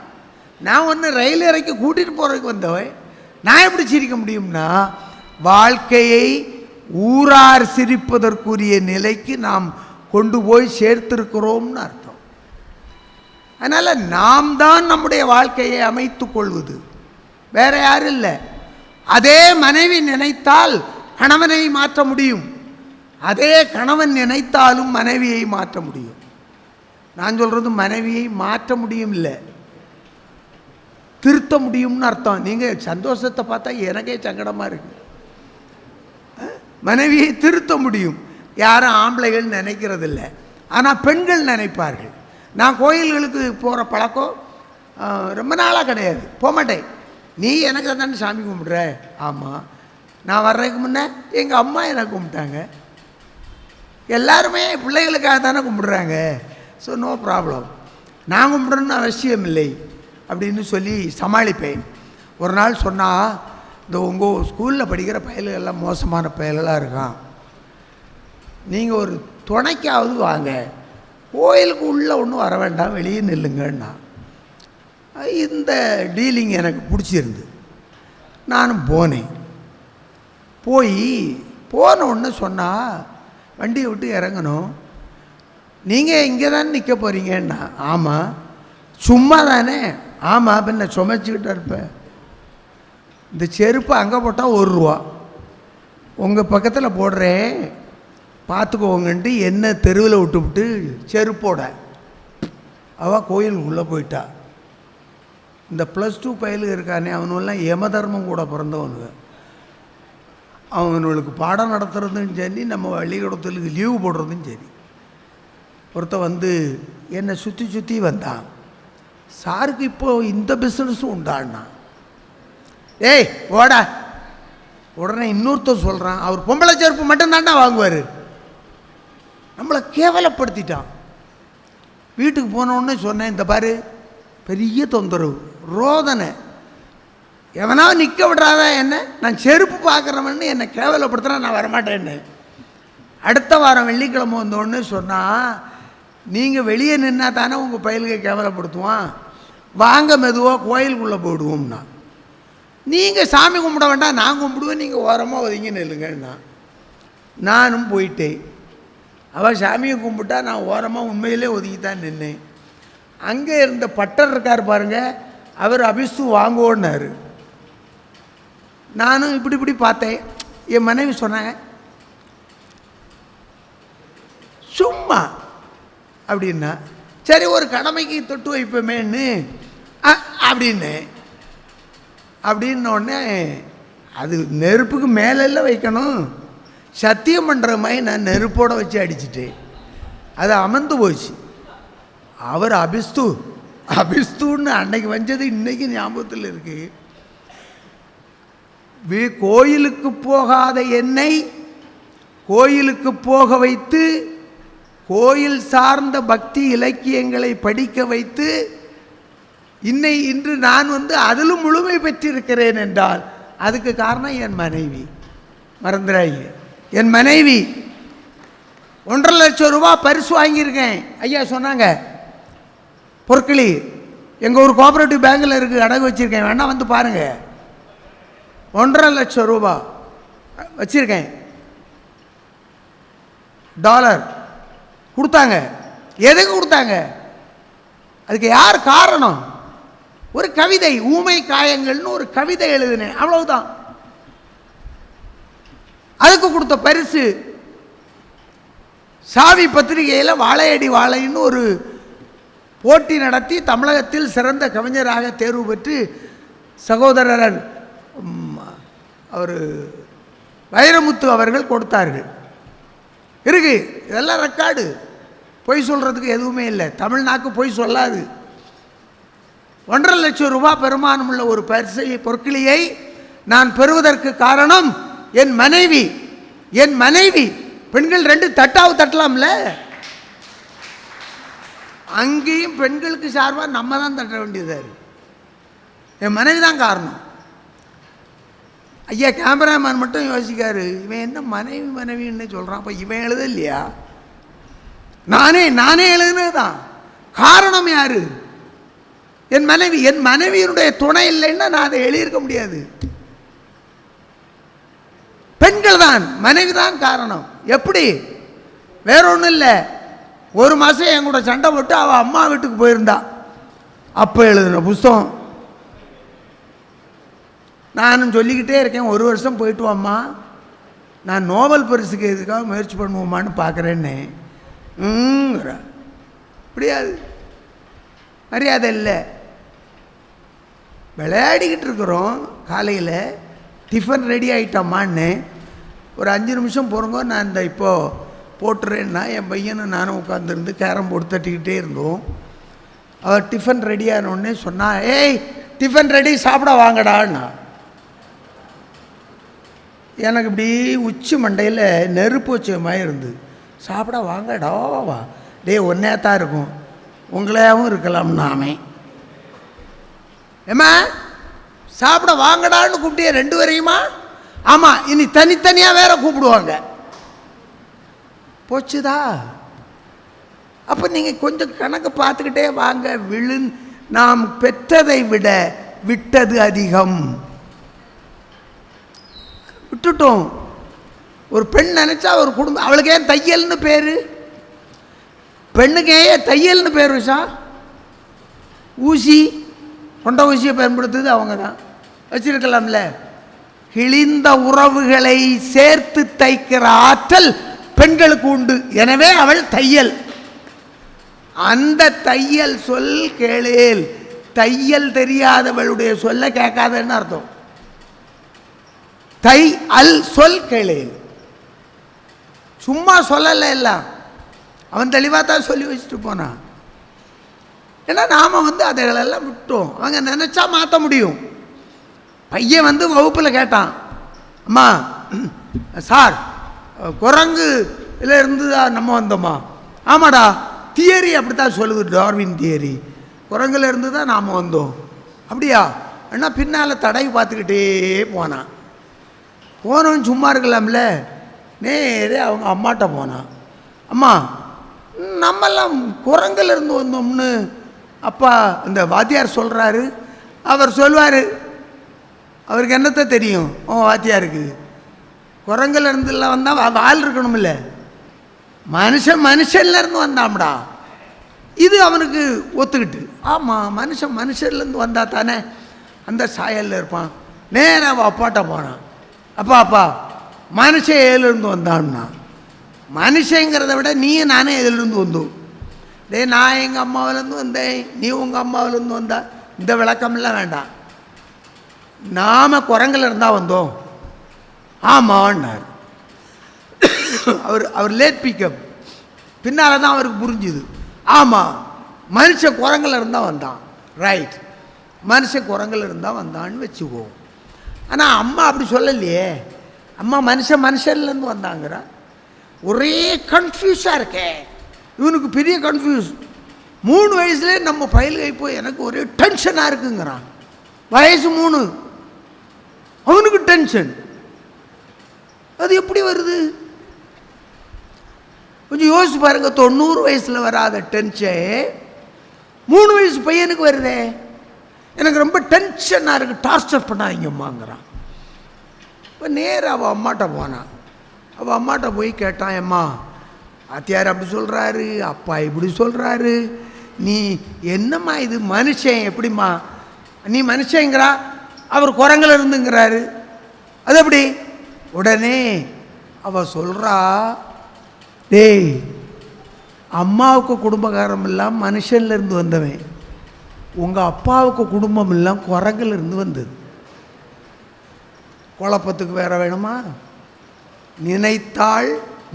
நான் ஒன்று ரயில் இறக்கி கூட்டிகிட்டு போகிறதுக்கு வந்தவன், நான் எப்படி சிரிக்க முடியும்னா, வாழ்க்கையை ஊரார் சிரிப்பதற்குரிய நிலைக்கு நாம் கொண்டு போய் சேர்த்திருக்கிறோம்னு அர்த்தம். அதனால் நாம் தான் நம்முடைய வாழ்க்கையை அமைத்து கொள்வது, வேற யாரும் இல்லை. அதே மனைவி நினைத்தால் கணவனை மாற்ற முடியும், அதே கணவன் நினைத்தாலும் மனைவியை மாற்ற முடியும். நான் சொல்கிறது மனைவியை மாற்ற முடியும் இல்லை, திருத்த முடியும்னு அர்த்தம். நீங்கள் சந்தோஷத்தை பார்த்தா எனக்கே சங்கடமாக இருக்கு. மனைவியை திருத்த முடியும், யாரும் ஆம்பளைகள் நினைக்கிறதில்ல, ஆனால் பெண்கள் நினைப்பார்கள். நான் கோயில்களுக்கு போகிற பழக்கம் ரொம்ப நாளாக கிடையாது, போகமாட்டேன். நீ எனக்கு தானே சாமி கும்பிட்ற? ஆமாம். நான் வர்றதுக்கு முன்னே எங்கள் அம்மா எனக்கு கும்பிட்டாங்க. எல்லாருமே பிள்ளைகளுக்காக தானே கும்பிடுறாங்க. ஸோ நோ ப்ராப்ளம், நான் கும்பிடணும்னு அவசியம் இல்லை அப்படின்னு சொல்லி சமாளிப்பேன். ஒரு நாள் சொன்னால், இந்த உங்கள் ஸ்கூலில் படிக்கிற பயல்கள்லாம் மோசமான பயல்களாக இருக்கான், நீங்கள் ஒரு துணைக்காவது வாங்க, கோயிலுக்கு உள்ளே ஒன்றும் வர வேண்டாம், வெளியே நில்லுங்கன்னா. இந்த டீலிங் எனக்கு பிடிச்சிருந்து நானும் போனேன். போன ஒன்று சொன்னால், வண்டியை விட்டு இறங்கணும், நீங்கள் இங்கே தானே நிற்க போகிறீங்கன்னா. ஆமாம். சும்மா தானே? ஆமாம். பின்ன சுமைச்சிக்கிட்டு இருப்பேன். இந்த செருப்பு அங்கே போட்டால் 1 ரூபா, உங்கள் பக்கத்தில் போடுறேன் பார்த்துக்கோங்கன்ட்டு என்ன தெருவில் விட்டுவிட்டு செருப்போட அவள் கோயிலுக்குள்ளே போயிட்டா. இந்த +2 பயலுக்கு இருக்கானே, அவனுலாம் யமதர்மம் கூட பிறந்தவனுங்க. அவனுக்கு பாடம் நடத்துறதும் சரி, நம்ம பள்ளிக்கூடத்துக்கு லீவு போடுறதும் சரி. ஒருத்தன் வந்து என்னை சுற்றி சுற்றி வந்தான். சாருக்கு இப்போது இந்த பிஸ்னஸும் உண்டான்னா. ஏய் ஓடா. உடனே இன்னொருத்தர் சொல்கிறான், அவர் பொம்பளை செருப்பு மட்டும்தாண்டா வாங்குவார். நம்மளை கேவலப்படுத்திட்டான். வீட்டுக்கு போனோடனே சொன்னேன், இந்த பாரு பெரிய தொந்தரவு, ரோதனை, எவனா நிற்க விடுறாதா என்ன, நான் செருப்பு பார்க்குறவன்னு என்னை கேவலப்படுத்துகிறேன், நான் வரமாட்டேன்னு. அடுத்த வாரம் வெள்ளிக்கிழமை வந்தோடனே சொன்னால், நீங்கள் வெளியே நின்னா தானே உங்கள் பயலுக்கு கேவலப்படுத்துவான், வாங்க மெதுவாக கோயிலுக்குள்ளே போயிடுவோம்னா. நீங்கள் சாமி கும்பிட வேண்டாம், நான் கும்பிடுவேன், நீங்கள் ஓரமாக ஒதுங்கி நில்லுங்கன்னா. நானும் போயிட்டேன். அவள் சாமியை கும்பிட்டா, நான் ஓரமாக உண்மையிலே ஒதுங்கி தான் நின்னேன். அங்கே இருந்த பட்டர் இருக்கார் பாருங்க, அவர் அபிஸ்து வாங்குவோன்னாரு. நானும் இப்படி இப்படி பார்த்தேன். என் மனைவி சொன்னாங்க, சும்மா அப்படின்னா, சரி ஒரு கடமைக்கு தொட்டு வைப்போமேன்னு அப்படின்னோடனே, அது நெருப்புக்கு மேலெல்லாம் வைக்கணும், சத்தியம் பண்ணுற மாதிரி நான் நெருப்போடு வச்சு அடிச்சிட்டேன். அது அமர்ந்து போச்சு. அவர் அபிஸ்துன்னு அன்னைக்கு வந்தது இன்றைக்கி ஞாபகத்தில் இருக்கு. கோயிலுக்கு போகாத என்னை கோயிலுக்கு போக வைத்து, கோயில் சார்ந்த பக்தி இலக்கியங்களை படிக்க வைத்து, இன்று நான் அதிலும் முழுமை பெற்றிருக்கிறேன் என்றால் அதுக்கு காரணம் என் மனைவி. மறந்துடாங்க, என் மனைவி. 1.5 லட்சம் ரூபாய் பரிசு வாங்கியிருக்கேன். ஐயா சொன்னாங்க, பொற்களி எங்கள் ஒரு கோஆப்ரேட்டிவ் பேங்கில் இருக்குது, அடகு வச்சுருக்கேன், வேணா வந்து பாருங்கள். 1.5 லட்சம் ரூபாய் வச்சுருக்கேன். $. கொடுத்தாங்க. எதுக்கு கொடுத்தாங்க? அதுக்கு யார் காரணம்? ஒரு கவிதை, ஊமை காயங்கள்னு ஒரு கவிதை எழுதினேன், அவ்வளவுதான். அதுக்கு கொடுத்த பரிசு சாவி பத்திரிகையில் வாழையடி வாழைன்னு ஒரு போட்டி நடத்தி தமிழகத்தில் சிறந்த கவிஞராக தேர்வு பெற்று சகோதரர் அவர் வைரமுத்து அவர்கள் கொடுத்தார்கள். இருக்கு, இதெல்லாம் ரெக்கார்டு. பொய் சொல்கிறதுக்கு எதுவுமே இல்லை. தமிழ்நாக்கு பொய் சொல்லாது. 1.5 லட்சம் ரூபாய் பெருமானம் உள்ள ஒரு பொற்கிளியை நான் பெறுவதற்கு காரணம் என் மனைவி. என் மனைவி. பெண்கள் 2 தட்டாவது தட்டலாம்ல. அங்கேயும் பெண்களுக்கு சார்பாக நம்ம தான் தட்ட வேண்டியதாக இருக்கு. என் மனைவி தான் காரணம். ஐயா கேமராமேன் மட்டும் யோசிக்காரு, இவன் என்ன மனைவி மனைவின்னு சொல்கிறான், அப்போ இவன் எழுத இல்லையா? நானே எழுதுனது தான். காரணம் யாரு? என் மனைவி. என் மனைவியினுடைய துணை இல்லைன்னா நான் அதை எழுதியிருக்க முடியாது. பெண்கள் தான், மனைவி தான் காரணம். எப்படி? வேற ஒன்றும் இல்லை. 1 மாதம் என் கூட சண்டை போட்டு அவள் அம்மா வீட்டுக்கு போயிருந்தா. அப்போ எழுதின புஸ்தகம். நானும் சொல்லிக்கிட்டே இருக்கேன், 1 வருஷம் போயிட்டு வாம்மா, நான் நோபல் பரிசுக்கு எதுக்காக முயற்சி பண்ணுவோமான்னு பார்க்குறேன்னு. முடியாது, மரியாதை இல்லை. விளையாடிக்கிட்டு இருக்கிறோம். காலையில் டிஃபன் ரெடி ஆகிட்டோம்மான்னு ஒரு 5 நிமிஷம் போகிறோங்க, நான் இந்த இப்போது போட்டுறேன்னா என் பையனும் நானும் உட்காந்துருந்து கேரம் போர்டு தட்டிக்கிட்டே இருந்தோம். அவர் டிஃபன் ரெடி ஆனோடனே சொன்னா, ஏய் டிஃபன் ரெடி, சாப்பிட வாங்கடான்னா. எனக்கு இப்படி உச்சி மண்டையில் நெருப்பு வச்ச மாதிரி இருந்து, சாப்பிட வாங்கடாவா, டே ஒன்னே தான் இருக்கும், உங்களையாவும் இருக்கலாம்னாமே. ஏம்மா சாப்பிட வாங்கடான்னு கூப்பிட்டே 2 வரையுமா? ஆமாம், இனி தனித்தனியாக வேற கூப்பிடுவாங்க. போச்சுதா? அப்போ நீங்கள் கொஞ்சம் கணக்கு பார்த்துக்கிட்டே வாங்க. நாம் பெற்றதை விட விட்டது அதிகம். விட்டுட்டோம். ஒரு பெண் நினச்சா ஒரு குடும்பம். அவளுக்கு ஏன் தையல்னு பேர்? பெண்ணுக்கு ஏன் தையல்னு பேர் வச்சா? ஊசி, கொண்ட ஊசியை பயன்படுத்துது அவங்க தான். வச்சிருக்கலாம்ல. கிழிந்த உறவுகளை சேர்த்து தைக்கிற ஆற்றல் பெண்களுக்கு உண்டு. எனவே அவள் தையல். அந்த தையல் சொல் கேளேல். தையல் தெரியாதவளுடைய சொல்ல கேட்காதன்னு அர்த்தம். தை அல் சொல் கேளேல். சும்மா சொல்லலை, எல்லாம் அவன் தெளிவாக தான் சொல்லி வச்சுட்டு போனான். ஏன்னா நாம் அதைகளெல்லாம் விட்டோம். அவங்க நினச்சா மாற்ற முடியும். பையன் வகுப்பில் கேட்டான், அம்மா சார் குரங்கு இதில் இருந்து தான் நம்ம வந்தோம்மா. ஆமாடா, தியரி அப்படி தான் சொல்லுது, டார்வின் தியரி. குரங்குல இருந்து தான் நாம் வந்தோம். அப்படியா? ஏன்னா பின்னால் தடை பார்த்துக்கிட்டே போனான். போனவன் சும்மா இருக்கலாம்ல. நேரே அவங்க அம்மாட்ட போனான். அம்மா நம்மெல்லாம் குரங்குல இருந்து வந்தோம்னு அப்பா இந்த வாத்தியார் சொல்கிறாரு. அவர் சொல்வார், அவருக்கு என்னத்தை தெரியும் வாத்தியாருக்கு? குரங்குல இருந்துலாம் வந்தால் வால் இருக்கணும்ல. மனுஷன்லேருந்து வந்தாம்டா. இது அவனுக்கு ஒத்துக்கிட்டு, ஆமாம் மனுஷன்லேருந்து வந்தா தானே அந்த சாயலில் இருப்பான். நேராக அவள் அப்பாட்ட போனான். அப்பா மனுஷன் ஏழுலேருந்து வந்தான்னா. மனுஷங்கிறத விட நீயும் நானே எதுலேருந்து வந்தோம். நான் எங்கள் அம்மாவிலேருந்து வந்தேன், நீ உங்கள் அம்மாவிலேருந்து வந்தா, இந்த விளக்கமெல்லாம் வேண்டாம். நாம் குரங்கில் இருந்தால் வந்தோம். ஆமான்னார். அவர் லேட் பிக்கப். பின்னால் தான் அவருக்கு புரிஞ்சுது. ஆமாம், மனுஷன் குரங்கில் இருந்தால் வந்தான். ரைட், மனுஷன் குரங்கில் இருந்தால் வந்தான்னு வச்சுக்குவோம். ஆனால் அம்மா அப்படி சொல்லலையே. அம்மா மனுஷன்லேருந்து வந்தாங்கிறா. ஒரே கன்ஃபியூஸாக இருக்கே இவனுக்கு. பெரிய கன்ஃபியூஸ். 3 வயசுலேயே நம்ம பயில்கை போய் எனக்கு ஒரே டென்ஷனாக இருக்குங்கிறான். வயசு 3, அவனுக்கு டென்ஷன். அது எப்படி வருது? கொஞ்சம் யோசிச்சு பாருங்க. 90 வயசில் வராத டென்ஷன் 3 வயசு பையனுக்கு வருதே. எனக்கு ரொம்ப டென்ஷனாக இருக்குது, டார்ச்சர் பண்ணாதீங்கம்மாங்கிறான். இப்போ நேராக அவள் அம்மாட்ட போனான். அவள் அம்மாட்ட போய் கேட்டான், அம்மா வாத்தியார் அப்படி சொல்கிறாரு, அப்பா இப்படி சொல்கிறாரு, நீ என்னம்மா இது மனுஷன் எப்படிம்மா நீ மனுஷங்கிறா, அவர் குரங்கில் இருந்துங்கிறாரு, அது எப்படி? உடனே அவ சொல்கிறா, டேய் அம்மாவுக்கு குடும்பக்காரம் எல்லாம் மனுஷன்லேருந்து வந்தவன், உங்கள் அப்பாவுக்கு குடும்பம் எல்லாம் குரங்கிலிருந்து வந்தது. குழப்பத்துக்கு வேற வேணுமா? நினைத்தாள்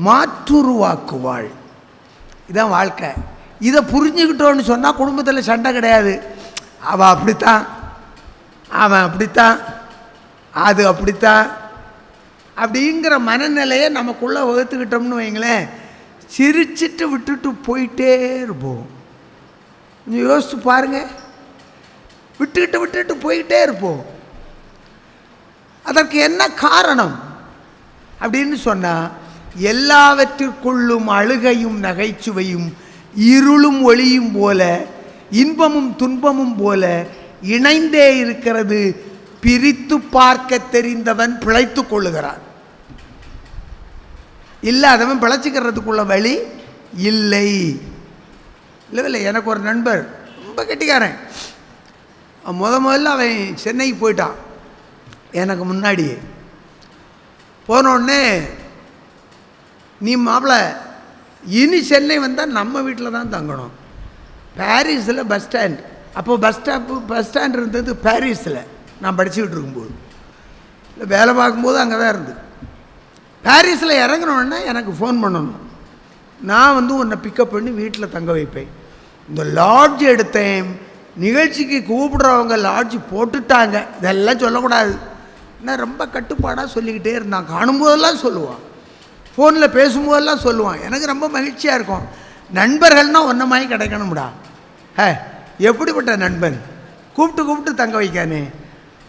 மாற்றுருவாக்குவாள். இதான் வாழ்க்கை. இதை புரிஞ்சுக்கிட்டோன்னு சொன்னால் குடும்பத்தில் சண்டை கிடையாது. அவள் அப்படித்தான், அவன் அப்படித்தான், அது அப்படித்தான் அப்படிங்கிற மனநிலையை நமக்குள்ளே வகுத்துக்கிட்டோம்னு வைங்களேன், சிரிச்சிட்டு விட்டுட்டு போயிட்டே இருப்போம். கொஞ்சம் யோசித்து பாருங்கள், விட்டுட்டு போயிட்டே இருப்போம். அதற்கு என்ன காரணம் அப்படின்னு சொன்னால், எல்லாவற்றிற்குள்ளும் அழுகையும் நகைச்சுவையும் இருளும் ஒளியும் போல இன்பமும் துன்பமும் போல இணைந்தே இருக்கிறது. பிரித்து பார்க்க தெரிந்தவன் பிழைத்து கொள்ளுகிறான், இல்லாதவன் பிழைச்சிக்கிறதுக்குள்ள வழி இல்லை. இல்லை, எனக்கு ஒரு நண்பர் ரொம்ப கெட்டிக்காரன். முதல்ல அவன் சென்னைக்கு போயிட்டான். எனக்கு முன்னாடியே போனோடனே, நீ மாப்பிள்ளை இனி சென்னை வந்தால் நம்ம வீட்டில் தான் தங்கணும். பாரிஸில் பஸ் ஸ்டாண்ட், அப்போது பஸ் ஸ்டாண்ட் இருந்தது பாரிஸில். நான் படிச்சுக்கிட்டு இருக்கும்போது, இல்லை வேலை பார்க்கும்போது அங்கே தான் இருந்தது. பாரிஸில் இறங்கினோடனே எனக்கு ஃபோன் பண்ணணும், நான் உன்னை பிக்கப் பண்ணி வீட்டில் தங்க வைப்பேன். இந்த லாட்ஜ் எடுத்தேன், நிகழ்ச்சிக்கு கூப்பிடுறவங்க லாட்ஜ் போட்டுட்டாங்க, இதெல்லாம் சொல்லக்கூடாது. நான் ரொம்ப கட்டுப்பாடாக சொல்லிக்கிட்டே இருந்தான். காணும்போதெல்லாம் சொல்லுவான், ஃபோனில் பேசும்போதெல்லாம் சொல்லுவான். எனக்கு ரொம்ப மகிழ்ச்சியாக இருக்கும். நண்பர்கள்னால் ஒன்றை மாதிரி கிடைக்கணும்டா. எப்படிப்பட்ட நண்பன், கூப்பிட்டு தங்க வைக்கானே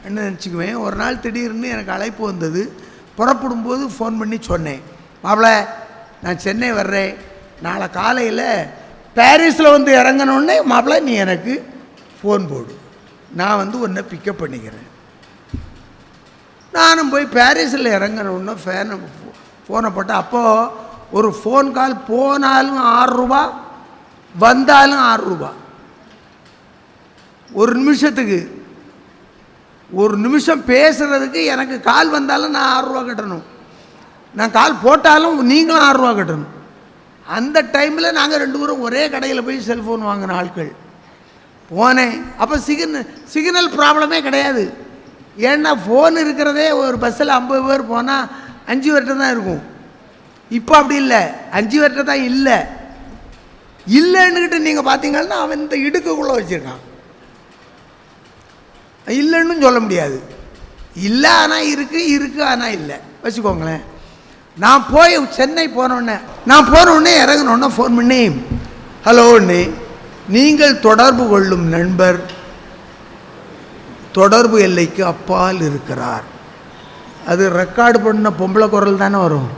என்ன நினச்சிக்குவேன். ஒரு நாள் திடீர்னு எனக்கு அழைப்பு வந்தது. புறப்படும்போது ஃபோன் பண்ணி சொன்னேன், மாப்பிள்ளை நான் சென்னை வர்றேன், நாளை காலையில் பாரிஸில் இறங்கணுன்னே மாப்பிள்ளை நீ எனக்கு ஃபோன் போடு, நான் உன்னை பிக்கப் பண்ணிக்கிறேன். நானும் போய் பாரிஸில் இறங்கணுன்னு ஃபோனை போட்டேன். அப்போது ஒரு ஃபோன் கால் போனாலும் 6 ரூபா, வந்தாலும் 6 ரூபா. ஒரு நிமிஷத்துக்கு, ஒரு நிமிஷம் பேசுகிறதுக்கு எனக்கு கால் வந்தாலும் நான் 6 ரூபா கட்டணும், நான் கால் போட்டாலும் நீங்களும் 6 ரூபா கட்டணும். அந்த டைமில் நாங்கள் 2 பேரும் ஒரே கடையில் போய் செல்ஃபோன் வாங்கின ஆட்கள். போனேன், அப்போ சிக்னல் ப்ராப்ளமே கிடையாது. ஏன்னா ஃபோன் இருக்கிறதே ஒரு பஸ்ஸில் 50 பேர் போனால் 5 பேர்கிட்ட தான் இருக்கும். இப்போ அப்படி இல்லை, 5 பேர்கிட்ட தான் இல்லைன்னுக்கிட்டு நீங்கள் பார்த்தீங்கன்னா அவன் இந்த இடுக்குள்ளே வச்சுருக்கான். இல்லைன்னு சொல்ல முடியாது. இல்லை ஆனால் இருக்குது ஆனால் இல்லை வச்சுக்கோங்களேன். நான் போய் சென்னை போனோடனே இறங்கினோடனே ஃபோன் பண்ணி, ஹலோன்னு, நீங்கள் தொடர்பு கொள்ளும் நண்பர் தொடர்பு எல்லைக்கு அப்பால் இருக்கிறார். அது ரெக்கார்டு பண்ண பொம்பளை குரல் தானே வரும்,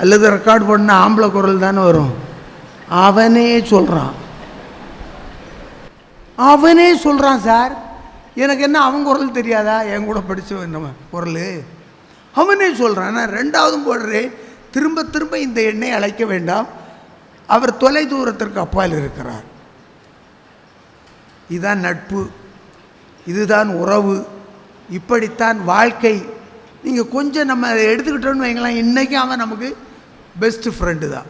அல்லது ரெக்கார்டு பண்ண ஆம்பளை குரல் தானே வரும். அவனே சொல்கிறான் சார், எனக்கு என்ன அவன் குரல் தெரியாதா, என் கூட படித்த நம்ம குரல். அவனே சொல்கிறான். நான் 2வதும் போடுறேன், திரும்ப இந்த எண்ணை அழைக்க வேண்டாம், அவர் தொலை தூரத்திற்கு அப்பால் இருக்கிறார். இதுதான் நட்பு, இதுதான் உறவு, இப்படித்தான் வாழ்க்கை. நீங்கள் கொஞ்சம் நம்ம அதை எடுத்துக்கிட்டோன்னு வைங்களேன், இன்றைக்கும் அவன் நமக்கு பெஸ்ட் ஃப்ரெண்டு தான்.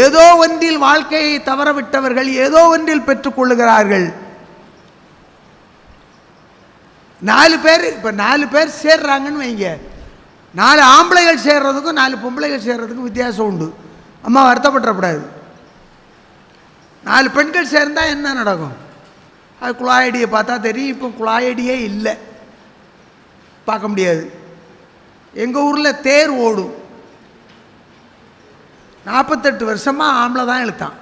ஏதோ ஒன்றில் வாழ்க்கையை தவற விட்டவர்கள் ஏதோ ஒன்றில் பெற்றுக்கொள்ளுகிறார்கள். 4 பேர், இப்போ 4 பேர் சேர்றாங்கன்னு வைங்க, 4 ஆம்பளைகள் சேர்றதுக்கும் 4 பொம்பளைகள் சேர்றதுக்கும் வித்தியாசம் உண்டு. அம்மா வருத்தப்படக்கூடாது. 4 பெண்கள் சேர்ந்தால் என்ன நடக்கும், அது குழாயடியை பார்த்தா தெரியும். இப்போ குழாயடியே இல்லை, பார்க்க முடியாது. எங்கள் ஊரில் தேர் ஓடும், 48 வருஷமாக ஆம்பளை தான் இழுத்தான்,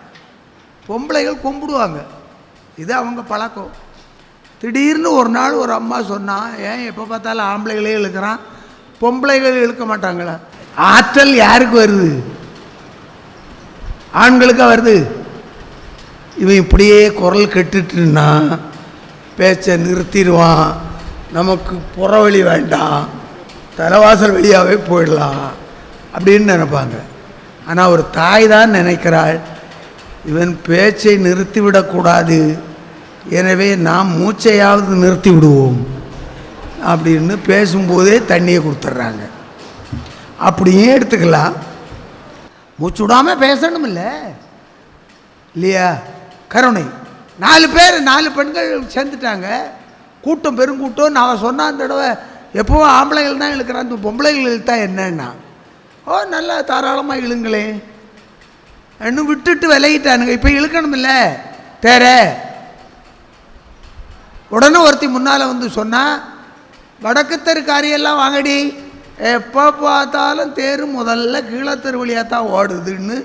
பொம்பளைகள் கும்பிடுவாங்க. இது அவங்க பழக்கம். திடீர்னு ஒரு நாள் ஒரு அம்மா சொன்னால், ஏன் எப்போ பார்த்தாலும் ஆம்பளைகளே இழுக்கிறான், பொம்பளைகள் இழுக்க மாட்டாங்களா? ஆற்றல் யாருக்கு வருது? ஆண்களுக்காக வருது. இவன் இப்படியே குரல் கெட்டுட்டுன்னா பேச்சை நிறுத்திடுவான், நமக்கு புறவழி வேண்டாம், தலைவாசல் வழியாகவே போயிடலாம் அப்படின்னு நினைப்பாங்க. ஆனால் ஒரு தாய் தான் நினைக்கிறாள், இவன் பேச்சை நிறுத்திவிடக்கூடாது, எனவே நாம் மூச்சையாவது நிறுத்தி விடுவோம் அப்படின்னு பேசும்போதே தண்ணியை கொடுத்துட்றாங்க. அப்படியே எடுத்துக்கலாம். மூச்சு விடாமல் பேசணும் இல்லை இல்லையா? கருணை. 4 பேர் 4 பெண்கள் சேர்ந்துட்டாங்க. கூட்டம் பெருங்கூட்டம். நான் சொன்ன அந்த தடவை எப்போவும் ஆம்பளைகள் தான் இழுக்கிறான், இந்த பொம்பளைகள் இழுத்தா என்னன்னா, ஓ நல்லா தாராளமாக இழுங்களே இன்னும் விட்டுட்டு விலகிட்டானுங்க. இப்போ இழுக்கணும் இல்லை தேர. உடனே ஒருத்தி முன்னால் வந்து சொன்னால், வடக்கு தெரு காரியெல்லாம் வாங்கடி, எப்போ பார்த்தாலும் தேர் முதல்ல கீழத்தெரு வழியாக தான் ஓடுதுன்னு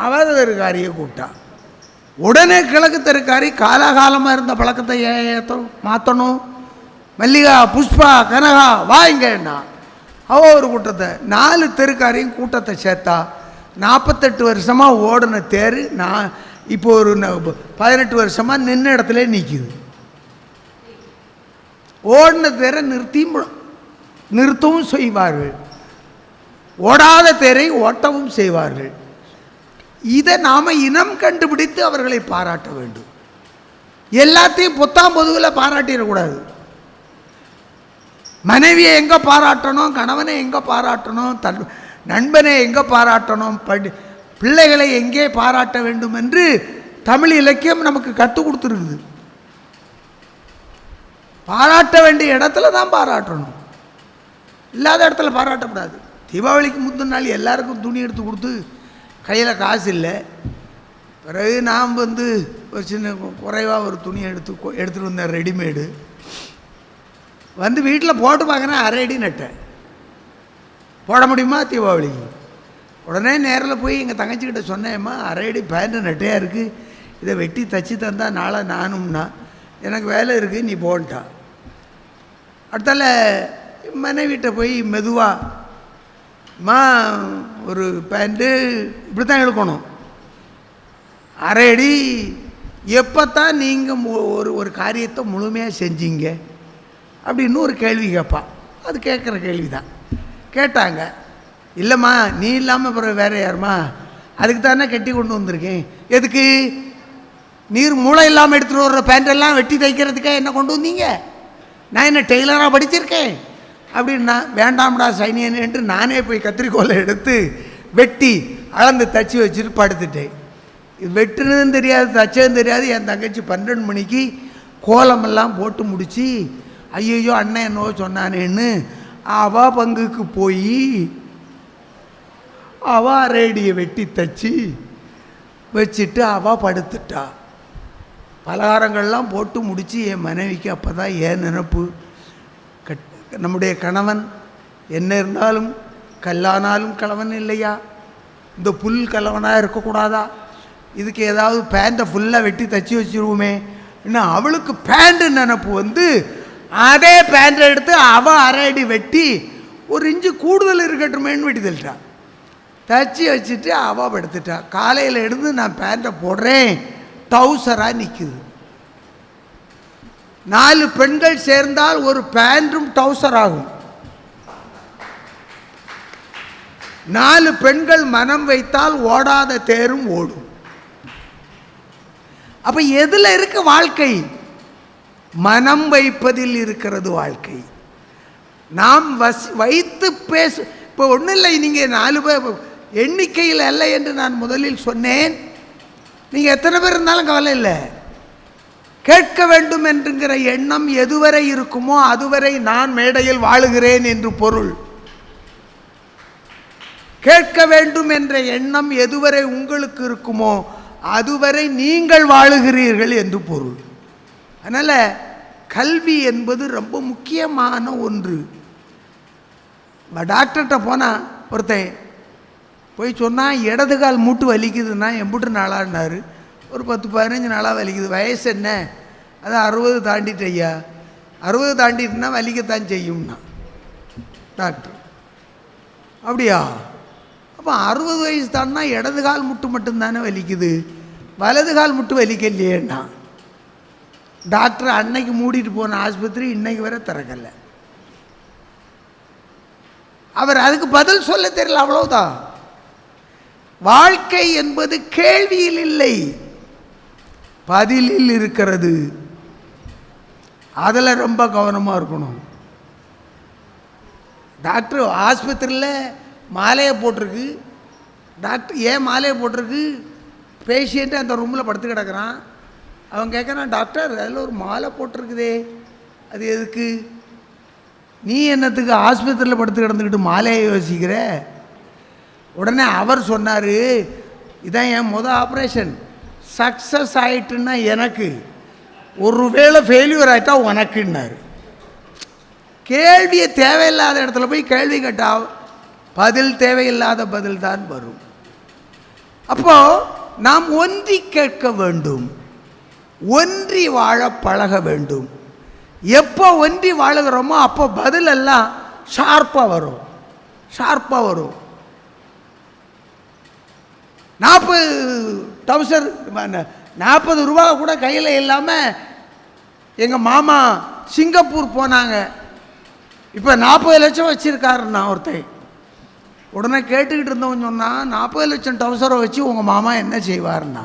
அவத தெருக்காரியை கூப்பிட்டான். உடனே கிழக்கு தெருக்காரி காலாகாலமாக இருந்த பழக்கத்தை மாற்றணும். மல்லிகா, புஷ்பா, கனகா வாங்கண்ணா அவ ஒரு கூட்டத்தை 4 தெருக்காரையும் கூட்டத்தை சேர்த்தா 48 வருஷமாக ஓடின தேர் நான் இப்போ ஒரு 18 வருஷமாக நின்ன இடத்துல நிற்கிது. ஓடின தேரை நிறுத்தவும் செய்வார்கள், ஓடாத தேரை ஓட்டவும் செய்வார்கள். இதை நாம் இனம் கண்டுபிடித்து அவர்களை பாராட்ட வேண்டும். எல்லாத்தையும் புத்தாம் பொதுவில் பாராட்டிடக்கூடாது. மனைவியை எங்கே பாராட்டணும், கணவனை எங்கே பாராட்டணும், நண்பனை எங்கே பாராட்டணும், பிள்ளைகளை எங்கே பாராட்ட வேண்டும் என்று தமிழ் இலக்கியம் நமக்கு கற்றுக் கொடுத்துருக்குது. பாராட்ட வேண்டிய இடத்துல தான் பாராட்டணும், இல்லாத இடத்துல பாராட்டக்கூடாது. தீபாவளிக்கு முந்தின நாள் எல்லாருக்கும் துணி எடுத்து கொடுத்து கையில் காசு இல்லை. பிறகு நாம் ஒரு சின்ன குறைவாக ஒரு துணி எடுத்துகிட்டு வந்தேன், ரெடிமேடு. வீட்டில் போட்டு பார்க்குறேன், 1/2 அடி நட்டேன். போட முடியுமா தீபாவளிக்கு? உடனே நேரில் போய் எங்கள் தங்கச்சிக்கிட்ட சொன்னேம்மா, 1/2 அடி பேண்ட்டு நட்டையாக இருக்குது, இதை வெட்டி தச்சு தந்தால் நாளை நானும்னா எனக்கு வேலை இருக்குது, நீ போன்ட்டா. அடுத்தால மனைவிட்ட போய் மெதுவாம்மா, ஒரு பேண்ட்டு இப்படி தான் எடுக்கணும், 1/2 அடி. எப்போ தான் நீங்கள் ஒரு காரியத்தை முழுமையாக செஞ்சீங்க அப்படின்னு ஒரு கேள்வி கேட்பான். அது கேட்குற கேள்வி தான். கேட்டாங்க, இல்லைம்மா நீ இல்லாமல் அப்புறம் வேறு யாருமா, அதுக்கு தானே கட்டி கொண்டு வந்திருக்கேன். எதுக்கு? நீர் மூளை இல்லாமல் எடுத்துகிட்டு வர்ற பேண்டெல்லாம் வெட்டி தைக்கிறதுக்காக என்ன கொண்டு வந்தீங்க? நான் என்ன டெய்லராக படிச்சிருக்கேன் அப்படின்னா, வேண்டாம்டா சைனியன் என்று நானே போய் கத்திரிக்கோலை எடுத்து வெட்டி அளந்து தச்சு வச்சுட்டு படுத்துட்டேன். இது வெட்டுனதும் தெரியாது, தச்சதும் தெரியாது. என் தங்கச்சி 12 மணிக்கு கோலமெல்லாம் போட்டு முடித்து, ஐயோ அண்ணன் என்னவோ சொன்னானேன்னு அவள் பங்குக்கு போய் அவள் ரேடியை வெட்டி தச்சு வச்சுட்டு அவள் படுத்துட்டா. பலகாரங்கள்லாம் போட்டு முடித்து என் மனைவிக்கு அப்போ தான் ஏன் நினப்பு, நம்முடைய கணவன் என்ன இருந்தாலும் கல்லானாலும் கணவன் இல்லையா, இந்த புல் கலவனாக இருக்கக்கூடாதா, இதுக்கு ஏதாவது பேண்ட்டை ஃபுல்லாக வெட்டி தச்சு வச்சுருவோமே இன்னும் அவளுக்கு பேண்ட்டு நினப்பு அதே பேண்ட்டை எடுத்து அவள் 1/2 அடி வெட்டி 1 இன்ச்சு கூடுதல் இருக்கட்டுமேன்னு வெட்டி தள்ளிட்டான். தச்சு வச்சுட்டு அவள் படுத்துட்டா. காலையில் எடுத்து நான் பேண்ட்டை போடுறேன், டவுசராக நிற்குது. 4 பெண்கள் சேர்ந்தால் ஒரு பேண்ட்டும் டவுசர் ஆகும். 4 பெண்கள் மனம் வைத்தால் ஓடாத தேரும் ஓடும். அப்போ எதில் இருக்கு வாழ்க்கை? மனம் வைப்பதில் இருக்கிறது வாழ்க்கை. நாம் வைத்து இப்போ ஒன்றும் இல்லை, நீங்கள் 4 பேர் எண்ணிக்கையில் அல்ல என்று நான் முதலில் சொன்னேன். நீங்கள் எத்தனை பேர் இருந்தாலும் கவலை இல்லை. கேட்க வேண்டும் என்கிற எண்ணம் எதுவரை இருக்குமோ அதுவரை நான் மேடையில் வாழுகிறேன் என்று பொருள். கேட்க வேண்டும் என்ற எண்ணம் எதுவரை உங்களுக்கு இருக்குமோ அதுவரை நீங்கள் வாழுகிறீர்கள் என்று பொருள். அதனால் கல்வி என்பது ரொம்ப முக்கியமான ஒன்று. டாக்டர்கிட்ட போனால் ஒருத்தன் போய் சொன்னால் இடது கால் மூட்டு வலிக்குதுன்னா எம்புட்டு நாளான்னாரு. ஒரு 10-15 நாளாக வலிக்குது. வயசு என்ன? அது 60 தாண்டிட்டு ஐயா. 60 தாண்டிட்டுனா வலிக்கத்தான் செய்யும்னா டாக்டர். அப்படியா? அப்போ 60 வயசு தாண்டினா இடது கால் முட்டு மட்டும்தானே வலிக்குது, வலது கால் முட்டு வலிக்கலையேன்னா. டாக்டர் அன்னைக்கு மூடிட்டு போன ஆஸ்பத்திரி இன்னைக்கு வரை திறக்கலை. அவர் அதுக்கு பதில் சொல்ல தெரியல, அவ்வளவுதான். வாழ்க்கை என்பது கேள்வியில் இல்லை, பதிலில் இருக்கிறது. அதில் ரொம்ப கவனமாக இருக்கணும். டாக்டர் ஆஸ்பத்திரியில் மாலையை போட்டிருக்கு. டாக்டர் ஏன் மாலையை போட்டிருக்கு? பேஷண்ட்டு அந்த ரூமில் படுத்து கிடக்கிறான். அவன் கேட்குறான், டாக்டர் அதில் ஒரு மாலை போட்டிருக்குதே, அது எதுக்கு? நீ என்னத்துக்கு ஆஸ்பத்திரியில் படுத்து கிடந்துக்கிட்டு மாலையை யோசிக்கிற? உடனே அவர் சொன்னார், இதான் என் ஆப்ரேஷன், சக்ஸஸ் ஆகிட்டுன்னா எனக்கு, ஒருவேளை ஃபெயில்யூர் ஆகிட்டா உனக்குன்னாரு. கேள்வியை தேவையில்லாத இடத்துல போய் கேள்வி கேட்டால் பதில் தேவையில்லாத பதில் தான் வரும். அப்போது நாம் ஒன்றி கேட்க வேண்டும், ஒன்றி வாழ பழக வேண்டும். எப்போ ஒன்றி வாழுகிறோமோ அப்போ பதில் எல்லாம் ஷார்ப்பாக வரும். 40 ரூபா கூட கையில் இல்லாமல் எங்கள் மாமா சிங்கப்பூர் போனாங்க. இப்போ 40 லட்சம் வச்சுருக்காருண்ணா ஒருத்தன். உடனே கேட்டுக்கிட்டு இருந்தவன் சொன்னால், 40 லட்சம் டவுசரை வச்சு உங்கள் மாமா என்ன செய்வார்னா?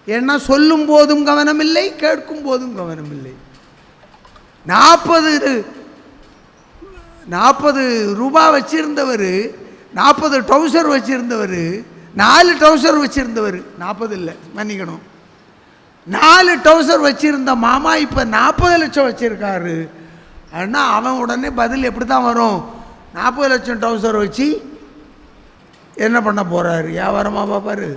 ஏன்னா சொல்லும் போதும் கவனம் இல்லை, கேட்கும் போதும் கவனம் இல்லை. 40 ரூபா வச்சுருந்தவர், 40 டவுசர் வச்சுருந்தவர், 4 டவுசர் வச்சுருந்தவர், 40 இல்லை மன்னிக்கணும், 4 டவுசர் வச்சுருந்த மாமா இப்போ 40 லட்சம் வச்சுருக்காரு. ஆனால் அவன் உடனே பதில் எப்படி தான் வரும்? 40 லட்சம் டவுசர் வச்சு என்ன பண்ண போகிறாரு? வியாபாரமாக பார்ப்பார்.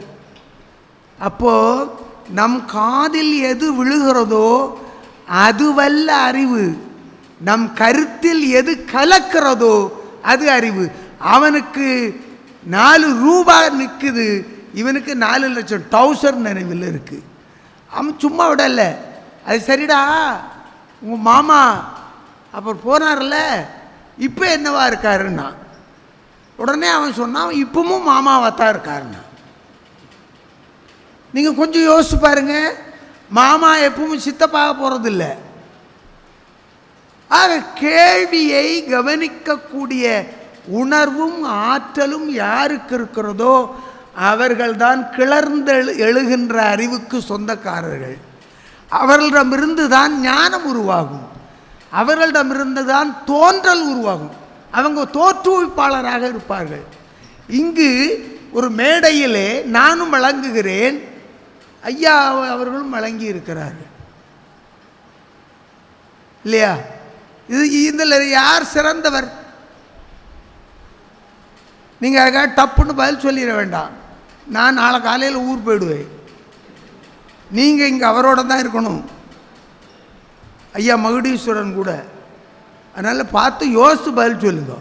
அப்போது நம் காதில் எது விழுகிறதோ அதுவல்ல அறிவு, நம் கருத்தில் எது கலக்கிறதோ அது அறிவு. அவனுக்கு 4 ரூபாய் நிற்குது, இவனுக்கு 4 லட்சம் டவுசர் நினைவில் இருக்குது. அவன் சும்மா விடல, அது சரிடா உங்கள் மாமா அப்புறம் போனார்ல, இப்போ என்னவா இருக்காருன்னா? உடனே அவன் சொன்னான், இப்பவும் மாமாவாக தான் இருக்காருன்னா. நீங்கள் கொஞ்சம் யோசிச்சு பாருங்க, மாமா எப்பவும் சித்தப்பாக போகிறதில்ல. ஆக கேள்வியை கவனிக்கக்கூடிய உணர்வும் ஆற்றலும் யாருக்கு இருக்கிறதோ அவர்கள்தான் கிளர்ந்து எழுகின்ற அறிவுக்கு சொந்தக்காரர்கள். அவர்களிடமிருந்து தான் ஞானம் உருவாகும், அவர்களிடமிருந்து தான் தோன்றல் உருவாகும். அவங்க தோற்றுவிப்பாளராக இருப்பார்கள். இங்கு ஒரு மேடையிலே நானும் வழங்குகிறேன், ஐயா அவர்களும் வழங்கி இருக்கிறார்கள் இல்லையா? இதில் யார் சிறந்தவர்? நீங்கள் அதுக்காக டப்புன்னு பதில் சொல்லிட வேண்டாம். நான் நாளை காலையில் ஊர் போயிடுவேன், நீங்கள் இங்கே அவரோட தான் இருக்கணும், ஐயா மகுடீஸ்வரன் கூட. அதனால் பார்த்து யோசித்து பதில் சொல்லுங்க.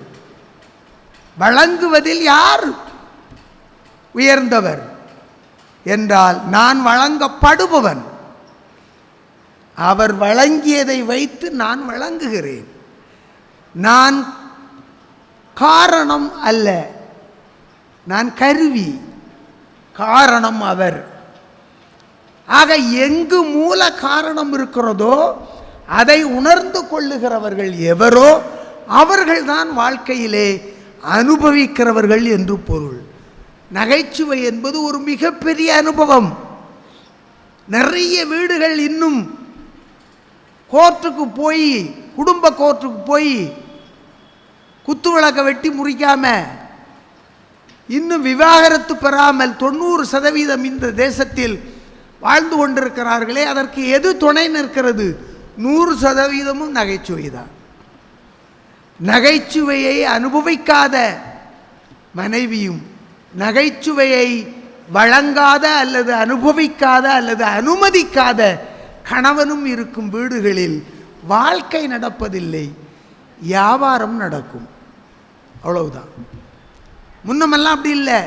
வழங்குவதில் யார் உயர்ந்தவர் என்றால் நான் வழங்கப்படுபவன். அவர் வழங்கியதை வைத்து நான் வழங்குகிறேன். நான் காரணம் அல்ல, நான் கருவி, காரணம் அவர். ஆக எங்கு மூல காரணம் இருக்கிறதோ அதை உணர்ந்து கொள்ளுகிறவர்கள் எவரோ அவர்கள்தான் வாழ்க்கையிலே அனுபவிக்கிறவர்கள் என்று பொருள். நகைச்சுவை என்பது ஒரு மிகப்பெரிய அனுபவம். நிறைய வீடுகள் இன்னும் கோர்ட்டுக்கு போய், குடும்ப கோர்ட்டுக்கு போய் குத்து விளக்க வெட்டி முறிக்காம, இன்னும் விவாகரத்து பெறாமல் 90% இந்த தேசத்தில் வாழ்ந்து கொண்டிருக்கிறார்களே, அதற்கு எது துணை நிற்கிறது? 100% நகைச்சுவை தான். நகைச்சுவையை அனுபவிக்காத மனைவியும், நகைச்சுவையை வழங்காத அல்லது அனுபவிக்காத அல்லது அனுமதிக்காத கணவனும் இருக்கும் வீடுகளில் வாழ்க்கை நடப்பதில்லை, வியாபாரம் நடக்கும். அவ்வளவுதான். முன்னமெல்லாம் அப்படி இல்லை.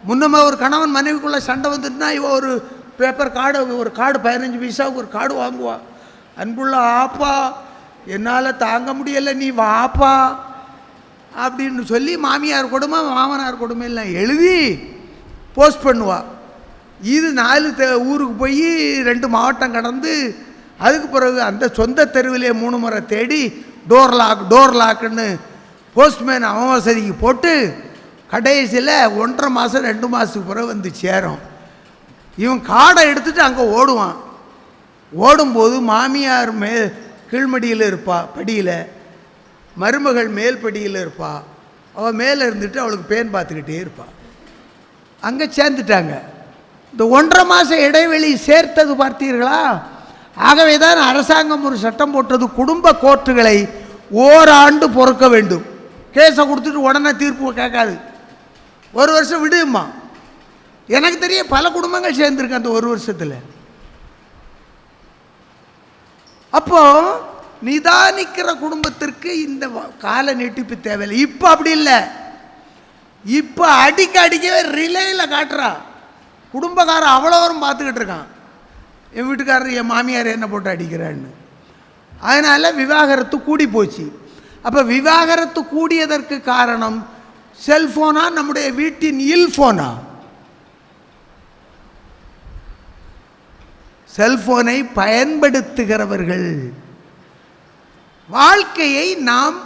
முன்னமே ஒரு கணவன் மனைவிக்குள்ளே சண்டை வந்துட்டுனா இவன் ஒரு பேப்பர் கார்டு, ஒரு கார்டு 15 பைசாவுக்கு ஒரு கார்டு வாங்குவான். அன்புள்ள ஆப்பா, என்னால் தாங்க முடியலை, நீ வாப்பா அப்படின்னு சொல்லி மாமியார் கொடுமை மாமனார் கொடுமை எல்லாம் எழுதி போஸ்ட் பண்ணுவா. இது 4 ஊருக்கு போய் 2 மாவட்டம் கடந்து அதுக்கு பிறகு அந்த சொந்த தெருவிலே 3 முறை தேடி டோர் லாக்குன்னு போஸ்ட்மேன் அவன் வசதிக்கு போட்டு கடைசியில் 1.5 மாதம் 2 மாதத்துக்கு பிறகு வந்து சேரும். இவன் காடை எடுத்துகிட்டு அங்கே ஓடுவான். ஓடும்போது மாமியார் கீழ்மடியில் இருப்பா, படியில், மருமகள் மேல் படியில் இருப்பா. அவள் மேலே இருந்துட்டு அவளுக்கு பேன் பார்த்துக்கிட்டே இருப்பாள். அங்கே சேர்ந்துட்டாங்க. இந்த 1.5 மாத இடைவெளி சேர்த்தது பார்த்தீர்களா? ஆகவே தான் அரசாங்கம் ஒரு சட்டம் போட்டது, குடும்ப கோர்ட்டுகளை ஓராண்டு பொறுக்க வேண்டும். கேஸை கொடுத்துட்டு உடனே தீர்ப்பு கேட்காது, 1 வருஷம் விடுமா. எனக்கு தெரிய பல குடும்பங்கள் சேர்ந்துருக்கு அந்த 1 வருஷத்தில். அப்போ நிதானிக்கிற குடும்பத்திற்கு இந்த கால நீட்டிப்பு தேவையில்லை. இப்போ அப்படி இல்லை. இப்போ அடிக்கவே ரிலேயில் காட்டுறா. குடும்பக்காரன் அவ்வளோவரும் பார்த்துக்கிட்டு இருக்கான், என் வீட்டுக்காரர் என் மாமியார் என்ன போட்டு அடிக்கிறான்னு. அதனால் விவாகரத்து கூடி போச்சு. அப்போ விவாகரத்து கூடியதற்கு காரணம் செல்ஃபோனா, நம்முடைய வீட்டின் இல்ஃபோனா? செல்போனை பயன்படுத்துகிறவர்கள். வாழ்க்கையை நாம்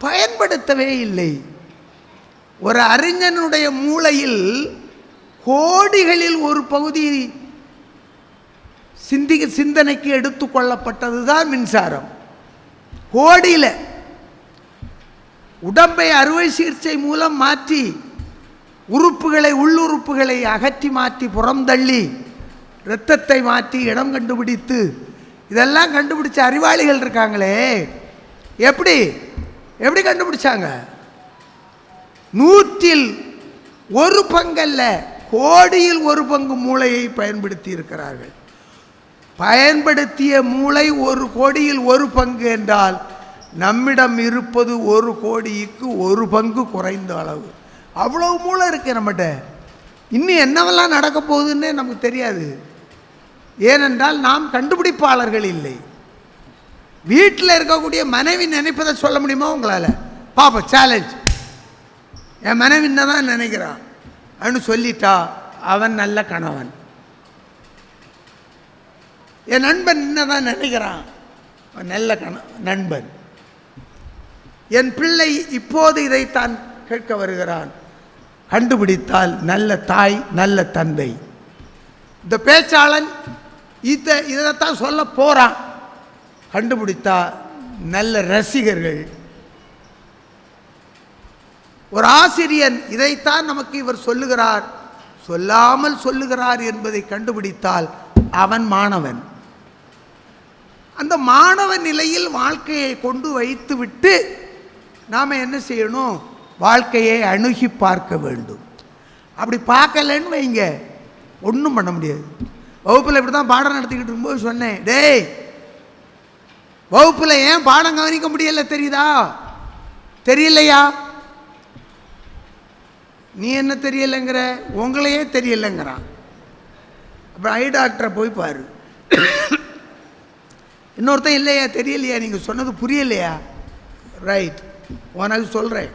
பயன்படுத்தவே இல்லை. ஒரு அறிஞனுடைய மூளையில் கோடிகளில் ஒரு பகுதி சிந்தனைக்கு எடுத்துக்கொள்ளப்பட்டது தான் மின்சாரம். கோடியில் உடம்பை அறுவை சிகிச்சை மூலம் மாற்றி உறுப்புகளை, உள்ளுறுப்புகளை அகற்றி மாற்றி புறந்தள்ளி இரத்தத்தை மாற்றி இடம் கண்டுபிடித்து இதெல்லாம் கண்டுபிடிச்ச அறிவாளிகள் இருக்காங்களே, எப்படி கண்டுபிடிச்சாங்க? 100ல் 1 பங்கல்ல, கோடியில் 1 பங்கு மூளையை பயன்படுத்தி இருக்கிறார்கள். பயன்படுத்திய மூளை 1 கோடியில் 1 பங்கு என்றால் நம்மிடம் இருப்பது 1 கோடிக்கு 1 பங்கு குறைந்த அளவு. அவ்வளவு மூளை இருக்கு நம்மகிட்ட. இன்னும் என்னவெல்லாம் நடக்க போகுதுன்னே நமக்கு தெரியாது. ஏனென்றால் நாம் கண்டுபிடிப்பாளர்கள் இல்லை. வீட்டில் இருக்கக்கூடிய மனைவி நினைப்பதை சொல்ல முடியுமா உங்களால்? பாப்பா சேலஞ்ச். என் மனைவி என்னதான் நினைக்கிறான் அப்படின்னு சொல்லிட்டா அவன் நல்ல கணவன். என் நண்பன் என்னதான் நினைக்கிறான், அவன் நல்ல நண்பன். என் பிள்ளை இப்போது இதைத்தான் கேட்க வருகிறான், கண்டுபிடித்தால் நல்ல தாய், நல்ல தந்தை. இந்த பேச்சாளன் இதைத்தான் சொல்ல போகிறான், கண்டுபிடித்தா நல்ல ரசிகர்கள். ஒரு ஆசிரியன் இதைத்தான் நமக்கு இவர் சொல்லுகிறார், சொல்லாமல் சொல்லுகிறார் என்பதை கண்டுபிடித்தால் அவன் மாணவன். அந்த மாணவ நிலையில் வாழ்க்கையை கொண்டு வைத்து விட்டு நாம் என்ன செய்யணும்? வாழ்க்கையை அணுகி பார்க்க வேண்டும். அப்படி பார்க்கலன்னு வைங்க, ஒன்றும் பண்ண முடியாது. வகுப்பில் இப்படி தான் பாடம் நடத்திக்கிட்டு இருக்கும்போது சொன்னேன், டேய் வகுப்பில் ஏன் பாடம் கவனிக்க முடியல தெரியுதா? தெரியலையா? நீ என்ன தெரியலைங்கிற, உங்களையே தெரியலைங்கிறான். அப்புறம் ஐ டாக்டரை போய் பாரு. இன்னொருத்தன் இல்லையா, தெரியலையா, நீங்கள் சொன்னது புரியலையா? ரைட், உனக்கு சொல்கிறேன்,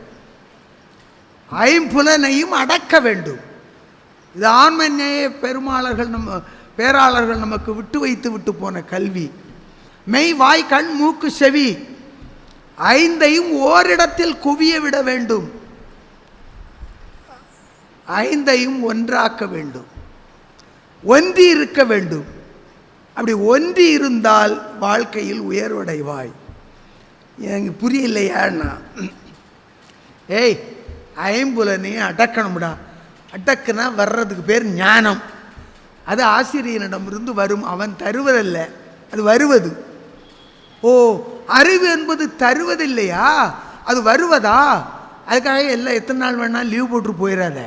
ஐம்புலனையும் அடக்க வேண்டும். இது ஆண்மநேய பேராளர்கள் நமக்கு விட்டு வைத்து விட்டு போன கல்வி. மெய், வாய், கண், மூக்கு, செவி 5ஐயும் ஓரிடத்தில் குவிய விட வேண்டும். 5ஐயும் ஒன்றாக்க வேண்டும், ஒன்றி இருக்க வேண்டும். அப்படி ஒன்றி இருந்தால் வாழ்க்கையில் உயர்வடைவாய். எனக்கு புரியலையான்னா, ஏய் ஐம்புலனையும் அடக்கணும்டா. அடக்குனா வர்றதுக்கு பேர் ஞானம். அது ஆசிரியனிடமிருந்து வரும், அவன் தருவதல்ல, அது வருவது. ஓ, அறிவு என்பது தருவதில்லையா, அது வருவதா? அதுக்காக எல்லாம் எத்தனை நாள் வேணாலும் லீவ் போட்டு போயிடாத.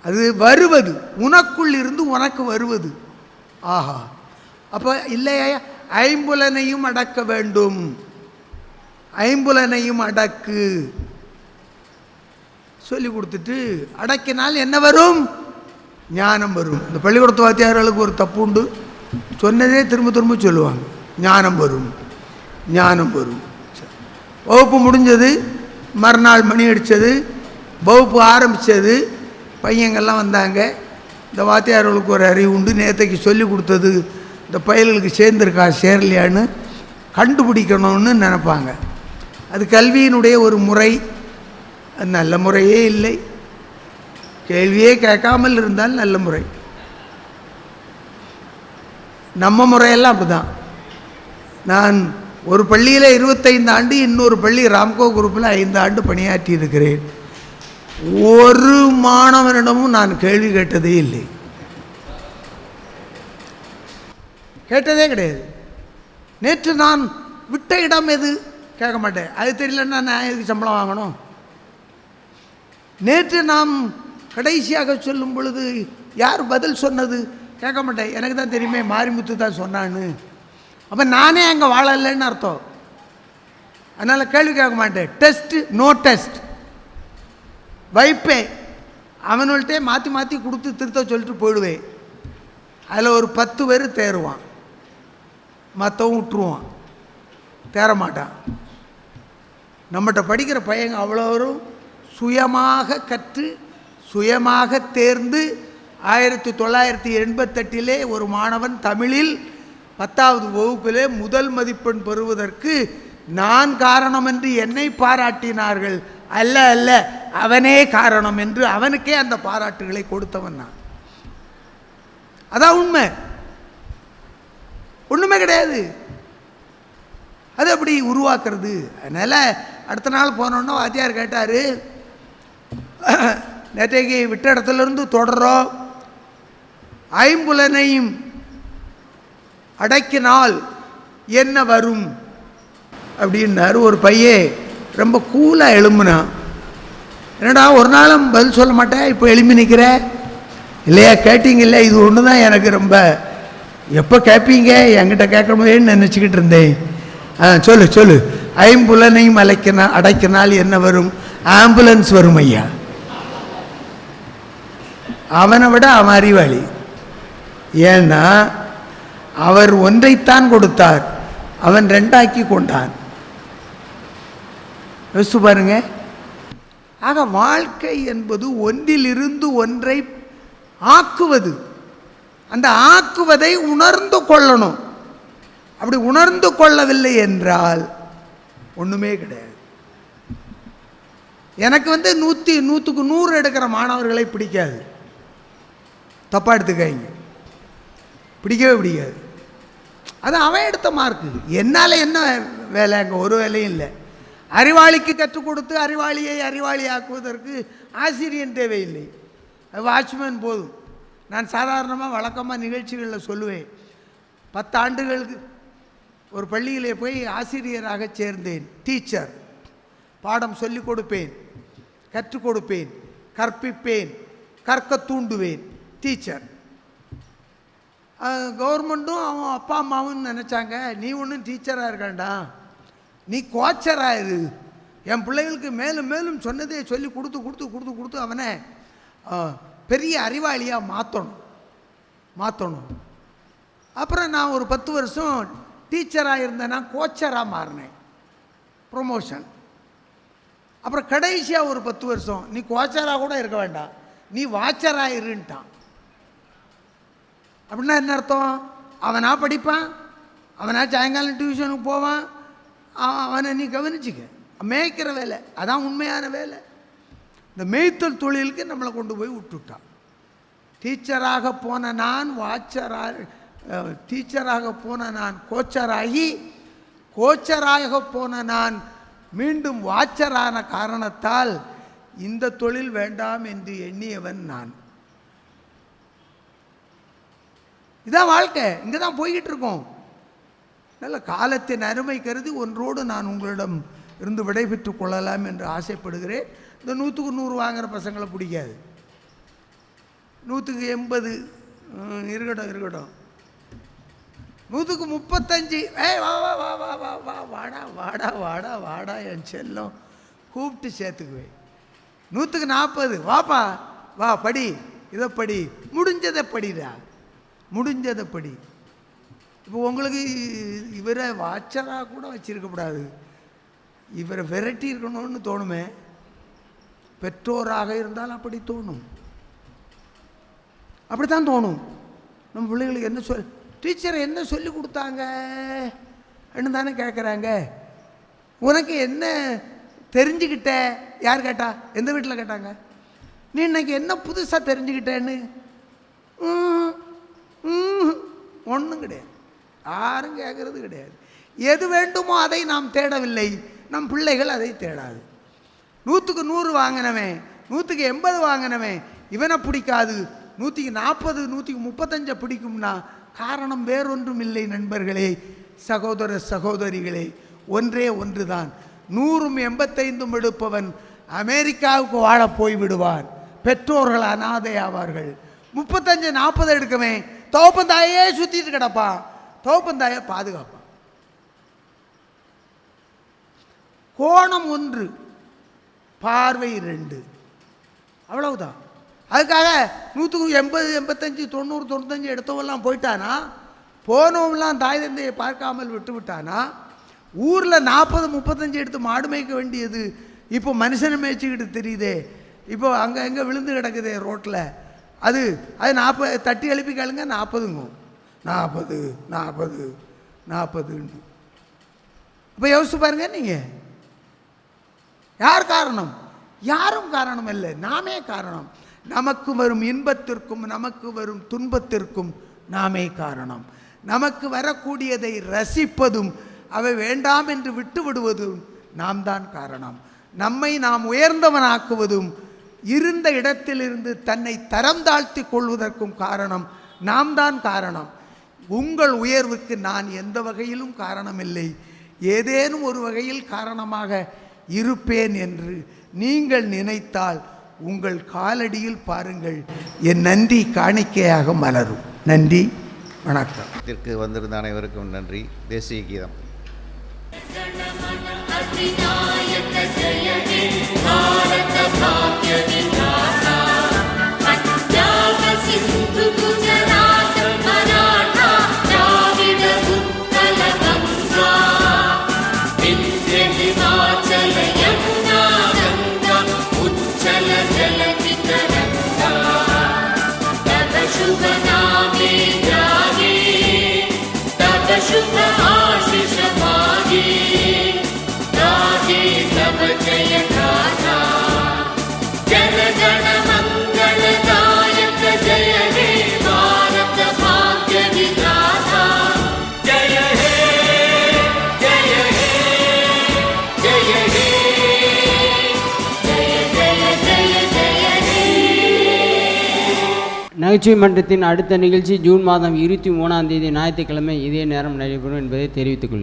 அது வருவது, உனக்குள் இருந்து உனக்கு வருவது. ஆஹா, அப்போ இல்லையா, ஐம்புலனையும் அடக்க வேண்டும். ஐம்புலனையும் அடக்கு சொல்லி கொடுத்துட்டு, அடக்கினால் என்ன வரும்? ஞானம் வரும். இந்த பள்ளிக்கூடத்து வாத்தியார்களுக்கு ஒரு தப்பு உண்டு, சொன்னதே திரும்ப திரும்ப சொல்லுவாங்க, ஞானம் வரும், ஞானம் வரும். வகுப்பு முடிஞ்சது, மறுநாள் மணி அடித்தது, வகுப்பு ஆரம்பித்தது, பையங்கள்லாம் வந்தாங்க. இந்த வாத்தியார்களுக்கு ஒரு அறிவு உண்டு, நேற்றைக்கு சொல்லி கொடுத்தது இந்த பயல்களுக்கு சேர்ந்துருக்கா சேரலையான்னு கண்டுபிடிக்கணும்னு நினைப்பாங்க. அது கல்வியினுடைய ஒரு முறை. அது நல்ல முறையே இல்லை. கேள்வியே கேட்காமல் இருந்தால் நல்ல முறை. நம்ம முறையெல்லாம் அப்படி தான். நான் ஒரு பள்ளியில் 25 ஆண்டு, இன்னொரு பள்ளி ராம்கோ குரூப்பில் 5 ஆண்டு பணியாற்றி இருக்கிறேன். ஒரு மாணவனிடமும் நான் கேள்வி கேட்டதே இல்லை, கேட்டதே கிடையாது. நேற்று நான் விட்ட இடம் எது கேட்க மாட்டேன். அது தெரியலன்னா நான் எதுக்கு சம்பளம் வாங்கணும்? நேற்று நாம் கடைசியாக சொல்லும் பொழுது யார் பதில் சொன்னது கேட்க மாட்டேன். எனக்கு தான் தெரியுமே, மாரிமுத்து தான் சொன்னான்னு. அப்போ நானே அங்கே வாழலைன்னு அர்த்தம். அதனால் கேள்வி கேட்க மாட்டேன். டெஸ்ட்டு நோ டெஸ்ட் வைப்பேன். அவனுள்கிட்டே மாற்றி மாற்றி கொடுத்து திருத்த சொல்லிட்டு போயிடுவேன். அதில் ஒரு 10 பேர் தேருவான், மற்றவன் விட்டுருவான், தேரமாட்டான். நம்மகிட்ட படிக்கிற பையங்க அவ்வளோரும் சுயமாக கற்று சுயமாக தேர்ந்து 1988 ஒரு மாணவன் தமிழில் 10வது வகுப்பிலே முதல் மதிப்பெண் பெறுவதற்கு நான் காரணம் என்று என்னை பாராட்டினார்கள். அல்ல அல்ல, அவனே காரணம் என்று அவனுக்கே அந்த பாராட்டுகளை கொடுத்தவன் நான். அதான் உண்மை, ஒன்றுமே கிடையாது. அது அப்படி உருவாக்குறது. அதனால் அடுத்த நாள் போனோன்னா வாத்தியார் கேட்டார், நேற்றைக்கு விட்ட இடத்துலேருந்து தொடரோம், ஐம்புலனையும் அடக்கினால் என்ன வரும் அப்படின்னாரு. ஒரு பையன் ரொம்ப கூலாக எழும்புனான். என்னடா ஒரு நாளும் பதில் சொல்ல மாட்டேன், இப்போ எழுப்பி நிற்கிற இல்லையா? கேட்டீங்க இல்லை, இது ஒன்று தான் எனக்கு ரொம்ப, எப்போ கேட்பீங்க என்கிட்ட கேட்கணுமேன்னு நினச்சிக்கிட்டு இருந்தேன். சொல்லு சொல்லு, ஐம்புலனையும் அடக்கினால் என்ன வரும்? ஆம்புலன்ஸ் வரும் ஐயா. அவனை விட அவன் அறிவாளி. ஏன்னா அவர் ஒன்றைத்தான் கொடுத்தார், அவன் 2ஆக்கி கொண்டான். யோசித்து பாருங்க. ஆக வாழ்க்கை என்பது ஒன்றிலிருந்து ஒன்றை ஆக்குவது. அந்த ஆக்குவதை உணர்ந்து கொள்ளணும். அப்படி உணர்ந்து கொள்ளவில்லை என்றால் ஒன்றுமே கிடையாது. எனக்கு 100க்கு 100 எடுக்கிற மாணவர்களை பிடிக்காது, தப்பாக எடுத்துக்காங்க, பிடிக்கவே பிடிக்காது. அது அவன் எடுத்த மார்க்கு. என்னால் என்ன வேலை? அங்கே ஒரு வேலையும் இல்லை. அறிவாளிக்கு கற்றுக் கொடுத்து அறிவாளியை அறிவாளி ஆக்குவதற்கு ஆசிரியன் தேவையில்லை, வாட்ச்மேன் போதும். நான் சாதாரணமாக வழக்கமாக நிகழ்ச்சிகளில் சொல்லுவேன், 10 ஆண்டுகளுக்கு ஒரு பள்ளியிலே போய் ஆசிரியராக சேர்ந்தேன். டீச்சர், பாடம் சொல்லிக் கொடுப்பேன், கற்றுக் கொடுப்பேன், கற்பிப்பேன், கற்க தூண்டுவேன். டீச்சர். கவர்மெண்ட்டும் அவன் அப்பா அம்மாவும் நினச்சாங்க, நீ ஒன்றும் டீச்சராக இருக்காண்டா, நீ கோச்சராக இரு. என் பிள்ளைகளுக்கு மேலும் மேலும் சொன்னதே சொல்லி கொடுத்து கொடுத்து கொடுத்து கொடுத்து அவனை பெரிய அறிவாளியாக மாற்றணும். அப்புறம் நான் ஒரு 10 வருஷம் டீச்சராக இருந்தேன்னா கோச்சராக மாறினேன், ப்ரொமோஷன். அப்புறம் கடைசியாக ஒரு 10 வருஷம் நீ கோச்சராக கூட இருக்க வேண்டாம், நீ வாட்சராக இருன்ட்டான். அப்படின்னா என்ன அர்த்தம்? அவனா படிப்பான், அவனா சாயங்காலம் டியூஷனுக்கு போவான், அவனை நீ கவனிச்சிக்க. மேய்க்கிற வேலை அதான் உண்மையான வேலை. இந்த மேய்த்தல் தொழிலுக்கு நம்மளை கொண்டு போய் விட்டுட்டான். டீச்சராக போன நான் டீச்சராக போன நான் கோச்சராக போன நான் மீண்டும் வாட்சரான காரணத்தால் இந்த தொழில் வேண்டாம் என்று எண்ணியவன் நான். இதான் வாழ்க்கை, இங்கே தான் போய்கிட்டு இருக்கோம். நல்ல காலத்தின் அருமை கருதி ஒன்றோடு நான் உங்களிடம் இருந்து விடைபெற்று கொள்ளலாம் என்று ஆசைப்படுகிறேன். இந்த 100க்கு 100 வாங்குகிற பசங்களை பிடிக்காது, 100க்கு 80 இருக்கட்டும், 100க்கு 35 வா வா வா வா வா வா வாடா வாடா வாடா வாடா என் செல்லம் கூப்பிட்டு சேர்த்துக்குவேன். 100க்கு 40 வாப்பா வா படி, இதை படி, முடிஞ்சதை படிடா, முடிஞ்சதை படி. இப்போ உங்களுக்கு இவரை வாட்சராக கூட வச்சிருக்கக்கூடாது, இவரை விரட்டி இருக்கணும்னு தோணுமே. பெற்றோராக இருந்தால் அப்படி தோணும், அப்படித்தான் தோணும். நம்ம பிள்ளைகளுக்கு என்ன டீச்சர் என்ன சொல்லி கொடுத்தாங்க தானே கேட்குறாங்க. உனக்கு என்ன தெரிஞ்சுக்கிட்ட யார் கேட்டா? எந்த வீட்டில் கேட்டாங்க? நீ இன்னைக்கு என்ன புதுசாக தெரிஞ்சுக்கிட்டேன்னு? ஒன்றும் கிடையாது, யாரும் கேட்கறது கிடையாது. எது வேண்டுமோ அதை நாம் தேடவில்லை, நம் பிள்ளைகள் அதை தேடாது. 100க்கு 100 வாங்கினவன், 100க்கு 80 வாங்கினவன் இவனை பிடிக்காது, 100க்கு 40 100க்கு 35 பிடிக்கும்னா காரணம் வேறொன்றும் இல்லை நண்பர்களே, சகோதர சகோதரிகளே. ஒன்றே ஒன்று தான். 100ம் 85ம் எடுப்பவன் அமெரிக்காவுக்கு வாழ போய்விடுவான், பெற்றோர்கள் அனாதை ஆவார்கள். 35 40 எடுக்கவே தோப்பந்தாயே சுற்றிட்டு கிடப்பான், தோப்பந்தாயை பாதுகாப்பான். கோணம் 1, பார்வை 2, அவ்வளவுதான். அதுக்காக 100க்கு 80 85 90 95 எடுத்தவெல்லாம் போயிட்டானா? போனவெல்லாம் தாய் தந்தையை பார்க்காமல் விட்டு விட்டானா? ஊரில் 40 35 எடுத்து மாடு மேய்க்க வேண்டியது இப்போ மனுஷனை மேய்ச்சிக்கிட்டு தெரியுதே, இப்போ அங்கே எங்கே விழுந்து கிடக்குதே ரோட்டில். அது 40 தட்டி எழுப்பி கேளுங்க, 40ங்க 40 40 40ன்னு. அப்போ யோசிச்சு பாருங்க, நீங்கள் யார் காரணம்? யாரும் காரணம் இல்லை, நாமே காரணம். நமக்கு வரும் இன்பத்திற்கும் நமக்கு வரும் துன்பத்திற்கும் நாமே காரணம். நமக்கு வரக்கூடியதை ரசிப்பதும் அவை வேண்டாம் என்று விட்டு விடுவதும் நாம் தான் காரணம். நம்மை நாம் உயர்ந்தவனாக்குவதும் இருந்த இடத்திலிருந்து தன்னை தரம் தாழ்த்தி கொள்வதற்கும் காரணம் நாம் தான் காரணம். உங்கள் உயர்வுக்கு நான் எந்த வகையிலும் காரணமில்லை, ஏதேனும் ஒரு வகையில் காரணமாக இருப்பேன் என்று நீங்கள் நினைத்தால் உங்கள் காலடியில் பாருங்கள், என் நன்றி காணிக்கையாக மலரும். நன்றி, வணக்கம். வந்திருந்த அனைவருக்கும் நன்றி. தேசிய கீதம். अधिनायक जय हे भारत भाग्य विधाता, पंजाब सिंधु गुजरात मराठा द्राविड उत्कल गंगा, विंध्य हिमाचल यमुना गंगा उच्चल जलधि तरंगा, तव शुभ नामे जागे, तव शुभ आशीष मागे, तब जय गाथा, जन गण मंगल दायक जय हे भारत भाग्य विधाता, जय हे जय हे जय हे जय जय जय जय हे. நகைச்சுவை மன்றத்தின் அடுத்த நிகழ்ச்சி ஜூன் மாதம் 23ஆம் தேதி ஞாயிற்றுக்கிழமை இதே நேரம் நடைபெறும் என்பதை தெரிவித்துக் கொள்கிறேன்.